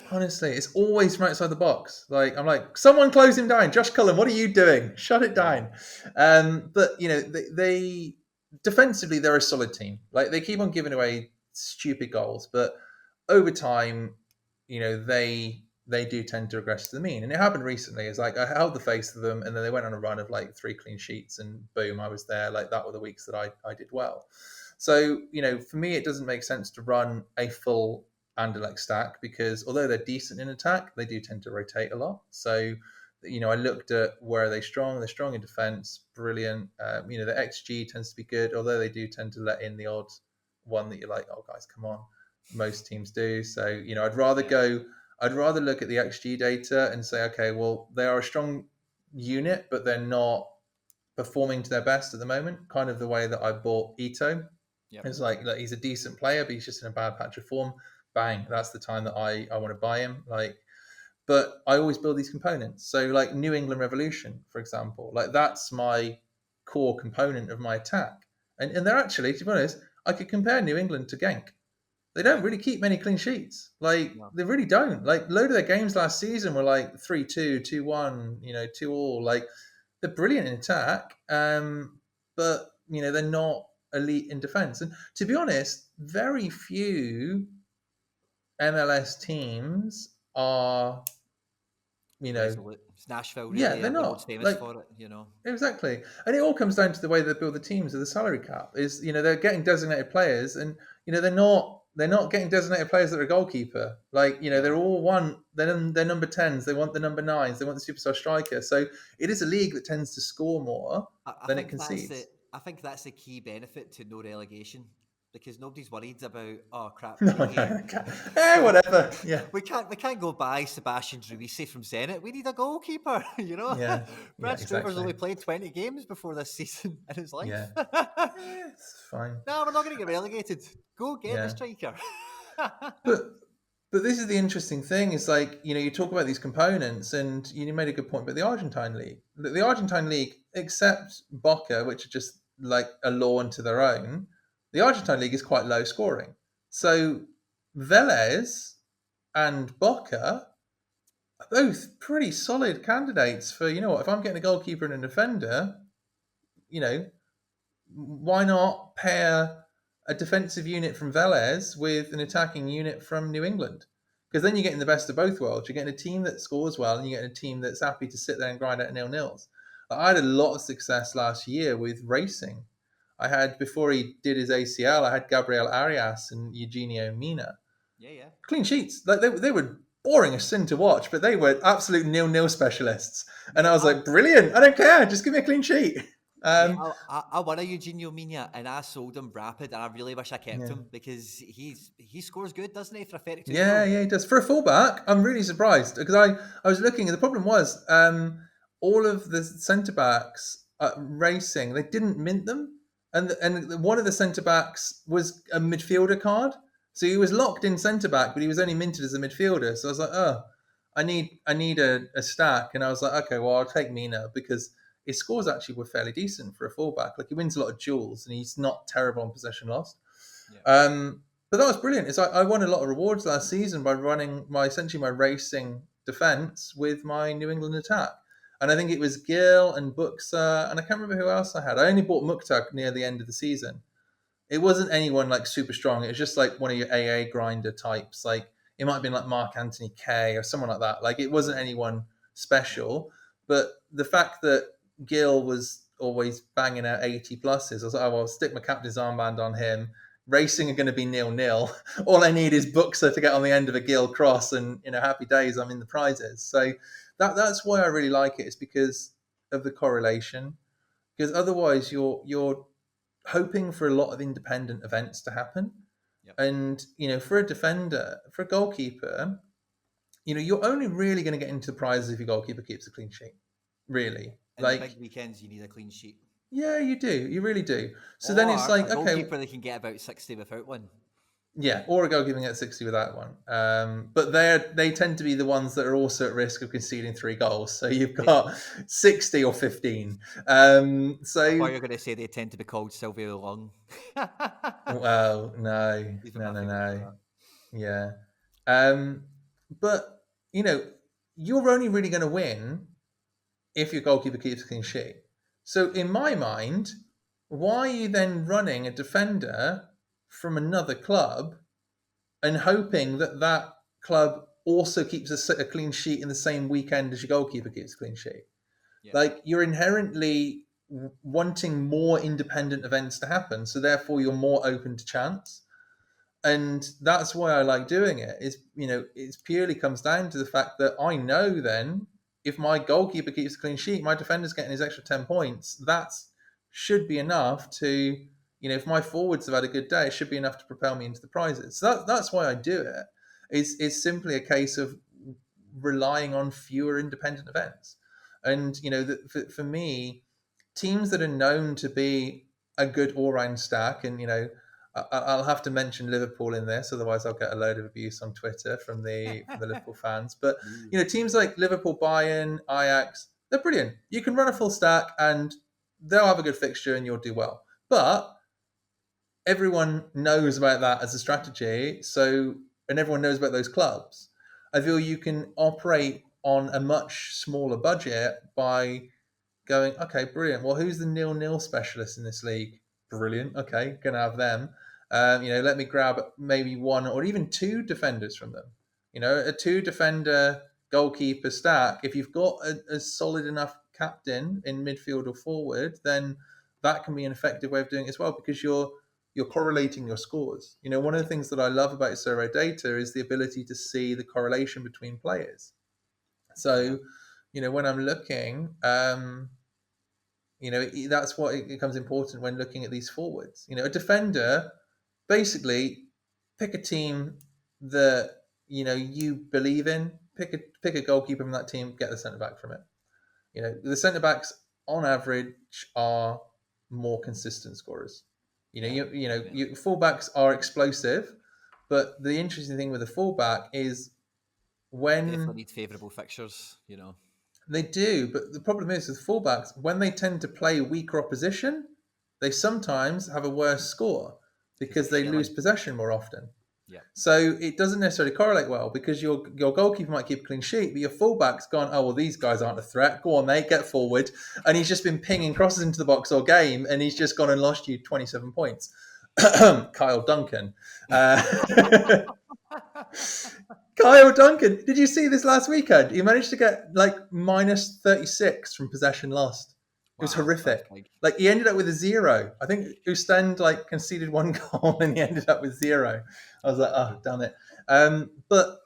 Honestly, it's always from outside the box. Like I'm like, someone close him down. Josh Cullen, what are you doing? Shut it down. But they defensively they're a solid team. Like they keep on giving away stupid goals, but over time, they do tend to regress to the mean. And it happened recently. It's like I held the face of them, and then they went on a run of like 3 clean sheets, and boom, I was there. Like that were the weeks that I did well. So for me, it doesn't make sense to run a full Anderlecht stack because although they're decent in attack, they do tend to rotate a lot. So I looked at where are they strong. They're strong in defense, brilliant. The XG tends to be good, although they do tend to let in the odd one that you're like, oh guys, come on. Most teams do. So I'd rather look at the XG data and say, okay, well, they are a strong unit, but they're not performing to their best at the moment. Kind of the way that I bought Ito. Yep. It's like he's a decent player, but he's just in a bad patch of form. Bang, that's the time that I want to buy him. But I always build these components. So like New England Revolution, for example, like that's my core component of my attack. And they're actually, to be honest, I could compare New England to Genk. They don't really keep many clean sheets. They really don't. Like a load of their games last season were like 3-2, 2-1, 2-all. Like they're brilliant in attack, but they're not elite in defense. And to be honest, very few MLS teams are, resolute. It's Nashville, really. yeah, they're We're not most famous like for it, exactly. And it all comes down to the way they build the teams of the salary cap. Is they're getting designated players, and they're not getting designated players that are a goalkeeper. They're all they're number 10s. They want the number 9s. They want the superstar striker. So it is a league that tends to score more than it concedes. I think that's the key benefit to no relegation, because nobody's worried about, oh crap. No, whatever. Yeah, we can't go buy Sebastian Druisi from Zenit. We need a goalkeeper. Yeah, Brad exactly. Struber's only played 20 games before this season in his life. Yeah, it's fine. No, we're not going to get relegated. Go get the striker. But this is the interesting thing. Is you talk about these components, and you made a good point about the Argentine league. The Argentine league, except Boca, which are just like a law unto their own. The Argentine league is quite low scoring. So Vélez and Boca are both pretty solid candidates for, if I'm getting a goalkeeper and a defender, why not pair a defensive unit from Vélez with an attacking unit from New England? Because then you're getting the best of both worlds. You're getting a team that scores well, and you're getting a team that's happy to sit there and grind out 0-0s. I had a lot of success last year with Racing. I had, before he did his ACL, I had Gabriel Arias and Eugenio Mina. Yeah. Clean sheets. Like they were boring as sin to watch, but they were absolute 0-0 specialists. And I was like, brilliant. I don't care. Just give me a clean sheet. I won a Eugenio Mina, and I sold him rapid, and I really wish I kept him, because he scores good, doesn't he, for a 32? Yeah, he does. For a fullback, I'm really surprised, because I was looking, and the problem was all of the centre backs at Racing, they didn't mint them. And one of the centre backs was a midfielder card, so he was locked in centre back, but he was only minted as a midfielder. So I was like, oh, I need a stack, and I was like, okay, well, I'll take Mina, because his scores actually were fairly decent for a fullback. Like he wins a lot of duels, and he's not terrible on possession lost. Yeah. But that was brilliant. I won a lot of rewards last season by running my Racing defense with my New England attack. And I think it was Gil and Buxa, and I can't remember who else I had. I only bought Mukhtar near the end of the season. It wasn't anyone like super strong. It was just like one of your AA grinder types. Like it might have been like Mark Anthony K or someone like that. Like it wasn't anyone special. But the fact that Gil was always banging out 80 pluses, I was like, oh, well, I'll stick my captain's armband on him. Racing are going to be 0-0. All I need is Buxa to get on the end of a Gil cross, and happy days, I'm in the prizes. So that's why I really like it. It's because of the correlation. Because otherwise, you're hoping for a lot of independent events to happen. Yep. And for a defender, for a goalkeeper, you're only really going to get into the prizes if your goalkeeper keeps a clean sheet. Really, in the big weekends, you need a clean sheet. Yeah, you do. You really do. So then it's like, a goalkeeper that can get about 60 without one. Yeah, or a goalkeeper at 60 without one. But they tend to be the ones that are also at risk of conceding 3 goals. So you've got 60 or 15. So I thought you were going to say they tend to be called Sylvia Long. Well, no. Yeah. But you're only really going to win if your goalkeeper keeps a clean sheet. So in my mind, why are you then running a defender from another club and hoping that club also keeps a clean sheet in the same weekend as your goalkeeper keeps a clean sheet? Yeah. Like you're inherently wanting more independent events to happen, so therefore you're more open to chance. And that's why I like doing it. It purely comes down to the fact that I know then if my goalkeeper keeps a clean sheet, my defender's getting his extra 10 points. That should be enough to, if my forwards have had a good day, it should be enough to propel me into the prizes. So that's why I do it. It's simply a case of relying on fewer independent events. And, for me, teams that are known to be a good all-round stack, and, I'll have to mention Liverpool in this, otherwise I'll get a load of abuse on Twitter from the Liverpool fans. But, teams like Liverpool, Bayern, Ajax, they're brilliant. You can run a full stack and they'll have a good fixture and you'll do well. But everyone knows about that as a strategy, and everyone knows about those clubs. I feel you can operate on a much smaller budget by going, okay, brilliant. Well, who's the 0-0 specialist in this league? Brilliant. Okay, gonna have them. Let me grab maybe one or even two defenders from them. A 2-defender goalkeeper stack. If you've got a solid enough captain in midfield or forward, then that can be an effective way of doing it as well, because you're correlating your scores. One of the things that I love about Sorare data is the ability to see the correlation between players. So, when I'm looking, that's what it becomes important when looking at these forwards. A defender, basically, pick a team that you believe in. Pick a goalkeeper from that team. Get the centre back from it. The centre backs on average are more consistent scorers. Fullbacks are explosive, but the interesting thing with a fullback is when definitely need favourable fixtures. They do, but the problem is with fullbacks, when they tend to play weaker opposition, they sometimes have a worse score because they lose possession more often. Yeah. So it doesn't necessarily correlate well, because your goalkeeper might keep a clean sheet, but your fullback's gone, oh, well, these guys aren't a threat. Go on, mate, get forward. And he's just been pinging crosses into the box all game, and he's just gone and lost you 27 points. Kyle Duncan. Kyle Duncan, did you see this last weekend? He managed to get minus 36 from possession lost. It was horrific. He ended up with a 0. I think Ostend conceded 1 goal and he ended up with 0. I was like, oh, damn it. But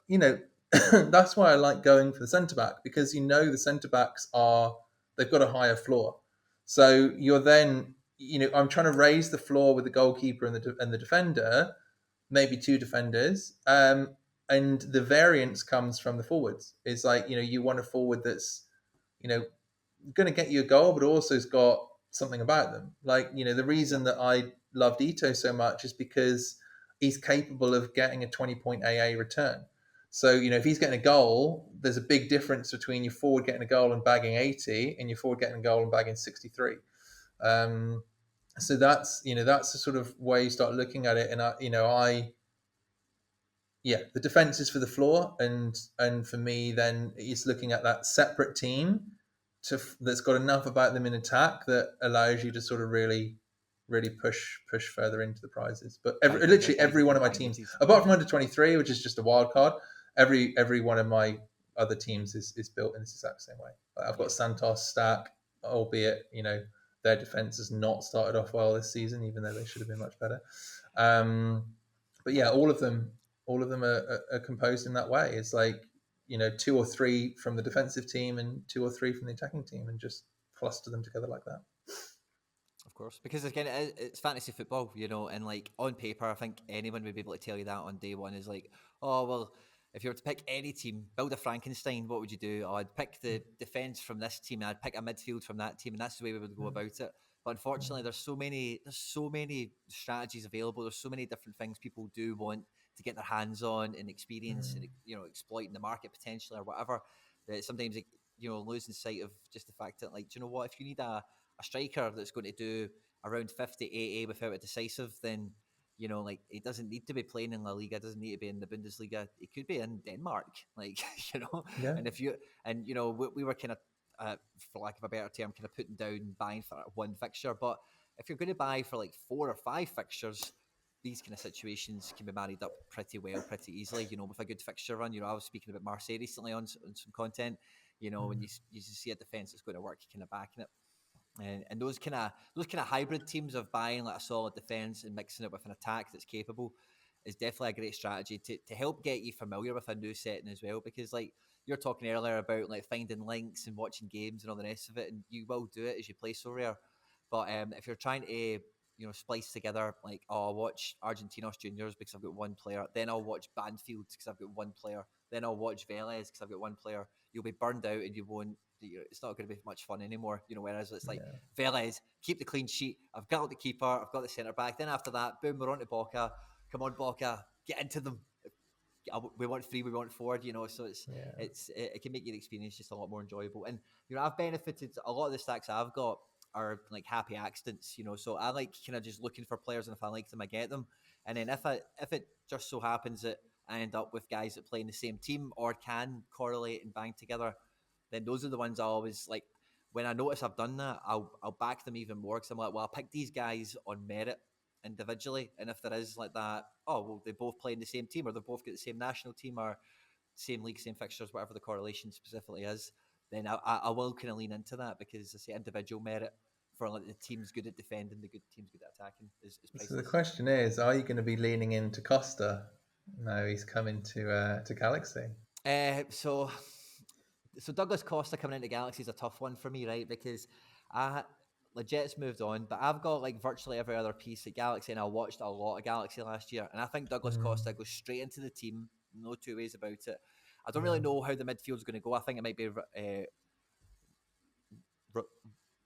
that's why I like going for the centre back, because the centre backs they've got a higher floor. So you're then, I'm trying to raise the floor with the goalkeeper and the defender, maybe 2 defenders. And the variance comes from the forwards. It's you want a forward that's, going to get you a goal, but also has got something about them. The reason that I loved Ito so much is because he's capable of getting a 20-point AA return. So, if he's getting a goal, there's a big difference between your forward getting a goal and bagging 80 and your forward getting a goal and bagging 63. So that's the sort of way you start looking at it. And the defense is for the floor, and for me, then it's looking at that separate team that's got enough about them in attack that allows you to sort of really, really push further into the prizes. But literally every one of my teams, apart from under 23, which is just a wild card, every one of my other teams is built in this exact same way. I've got Santos stack, albeit their defense has not started off well this season, even though they should have been much better. But yeah, all of them are composed in that way. It's 2 or 3 from the defensive team and 2 or 3 from the attacking team, and just cluster them together like that. Of course, because again, it's fantasy football, and on paper, I think anyone would be able to tell you that on day one is oh, well, if you were to pick any team, build a Frankenstein, what would you do? Oh, I'd pick the defense from this team, and I'd pick a midfield from that team, and that's the way we would go about it. But unfortunately, there's so many strategies available. There's so many different things people do want to get their hands on and experience, and exploiting the market potentially or whatever. That sometimes losing sight of just the fact that do you know what, if you need a striker that's going to do around 50 AA without a decisive, then it doesn't need to be playing in La Liga, doesn't need to be in the Bundesliga. It could be in Denmark, Yeah. And if you we were kind of for lack of a better term, kind of putting down buying for 1 fixture, but if you're going to buy for 4 or 5 fixtures, these kind of situations can be married up pretty well, pretty easily, with a good fixture run. I was speaking about Marseille recently on some content, when you see a defence that's going to work, you kind of backing it. And those kind of hybrid teams of buying a solid defence and mixing it with an attack that's capable is definitely a great strategy to help get you familiar with a new setting as well. Because you're talking earlier about like finding links and watching games and all the rest of it, and you will do it as you play Sorare. But if you're trying to splice together like, oh, I'll watch Argentinos Juniors because I've got one player, then I'll watch Banfield because I've got one player, then I'll watch Vélez because I've got one player, you'll be burned out and you won't. It's not going to be much fun anymore, whereas it's like Vélez, keep the clean sheet, I've got the keeper, I've got the centre back, then after that, boom, we're on to Boca. Come on, Boca, get into them. We want 3, we want 4, so it can make your experience just a lot more enjoyable. And I've benefited, a lot of the stacks I've got are like happy accidents, so I like kind of just looking for players, and if I like them I get them. And then if it just so happens that I end up with guys that play in the same team or can correlate and bang together, then those are the ones I always like. When I notice I've done that, I'll back them even more, because I'm like, well, I'll pick these guys on merit individually, and if there is like that, oh well, they both play in the same team, or they both get the same national team, or same league, same fixtures, whatever the correlation specifically is, then I will kind of lean into that, because I say individual merit for like the team's good at defending, the good team's good at attacking is priceless. So the question is, are you going to be leaning into Costa? No, he's coming to Galaxy. So Douglas Costa coming into Galaxy is a tough one for me, right? Because Legit's moved on, but I've got like virtually every other piece at Galaxy, and I watched a lot of Galaxy last year, and I think Douglas Costa goes straight into the team, no two ways about it. I don't really know how the midfield's going to go. I think it might be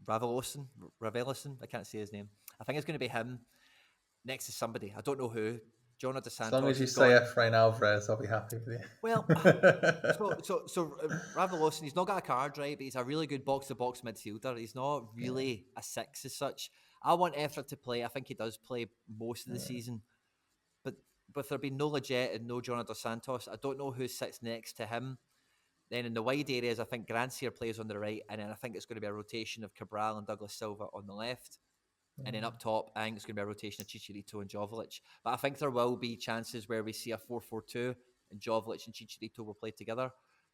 Raveloson. I can't say his name. I think it's going to be him next to somebody. I don't know who. Jonah Dos Santos. As long as you say Efrain Alvarez, I'll be happy with you. Well, so Raveloson, he's not got a card, right? But he's a really good box-to-box midfielder. He's not really a 6 as such. I want Efra to play. I think he does play most of the season. But with there being no Legit and no Jonah Dos Santos, I don't know who sits next to him. Then in the wide areas, I think Grandsir plays on the right, and then I think it's going to be a rotation of Cabral and Douglas Silva on the left. And then up top, I think it's going to be a rotation of Chicharito and Joveljic. But I think there will be chances where we see a 4-4-2 and Joveljic and Chicharito will play together.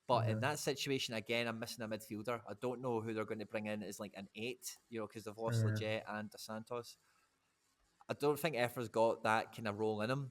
But in that situation, again, I'm missing a midfielder. I don't know who they're going to bring in as like an 8, because they've lost Legit and Dos Santos. I don't think Efra's got that kind of role in him,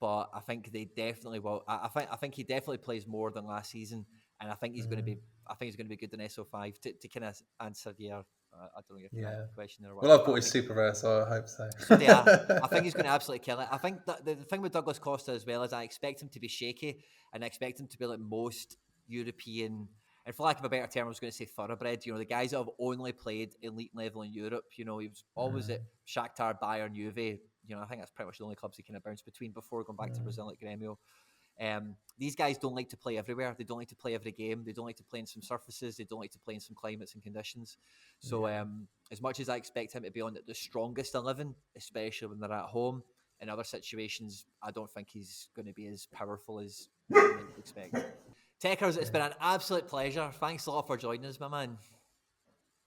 but I think they definitely will. I think he definitely plays more than last season, and I think he's going to be. I think he's going to be good in SO5 to kind of answer your. I don't know your question or what. Well, I've bought his super rare, so I hope so. So I think he's going to absolutely kill it. I think that the thing with Douglas Costa as well is I expect him to be shaky, and I expect him to be like most European, and for lack of a better term, I was going to say thoroughbred. The guys that have only played elite level in Europe. He was always at Shakhtar, Bayern, Juve. I think that's pretty much the only clubs he kind of bounced between before going back to Brazil at Grêmio. These guys don't like to play everywhere. They don't like to play every game. They don't like to play in some surfaces. They don't like to play in some climates and conditions. So as much as I expect him to be on the strongest 11, especially when they're at home, in other situations, I don't think he's going to be as powerful as you might expect. Tekkers, it's been an absolute pleasure. Thanks a lot for joining us, my man.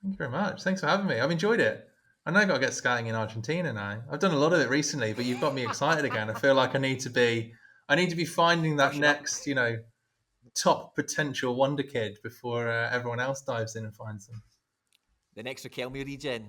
Thank you very much. Thanks for having me. I've enjoyed it. I know I've got to get scouting in Argentina now. I've done a lot of it recently, but you've got me excited again. I feel like I need to be finding that next, top potential wonder kid before everyone else dives in and finds them. The next Raquelme regen.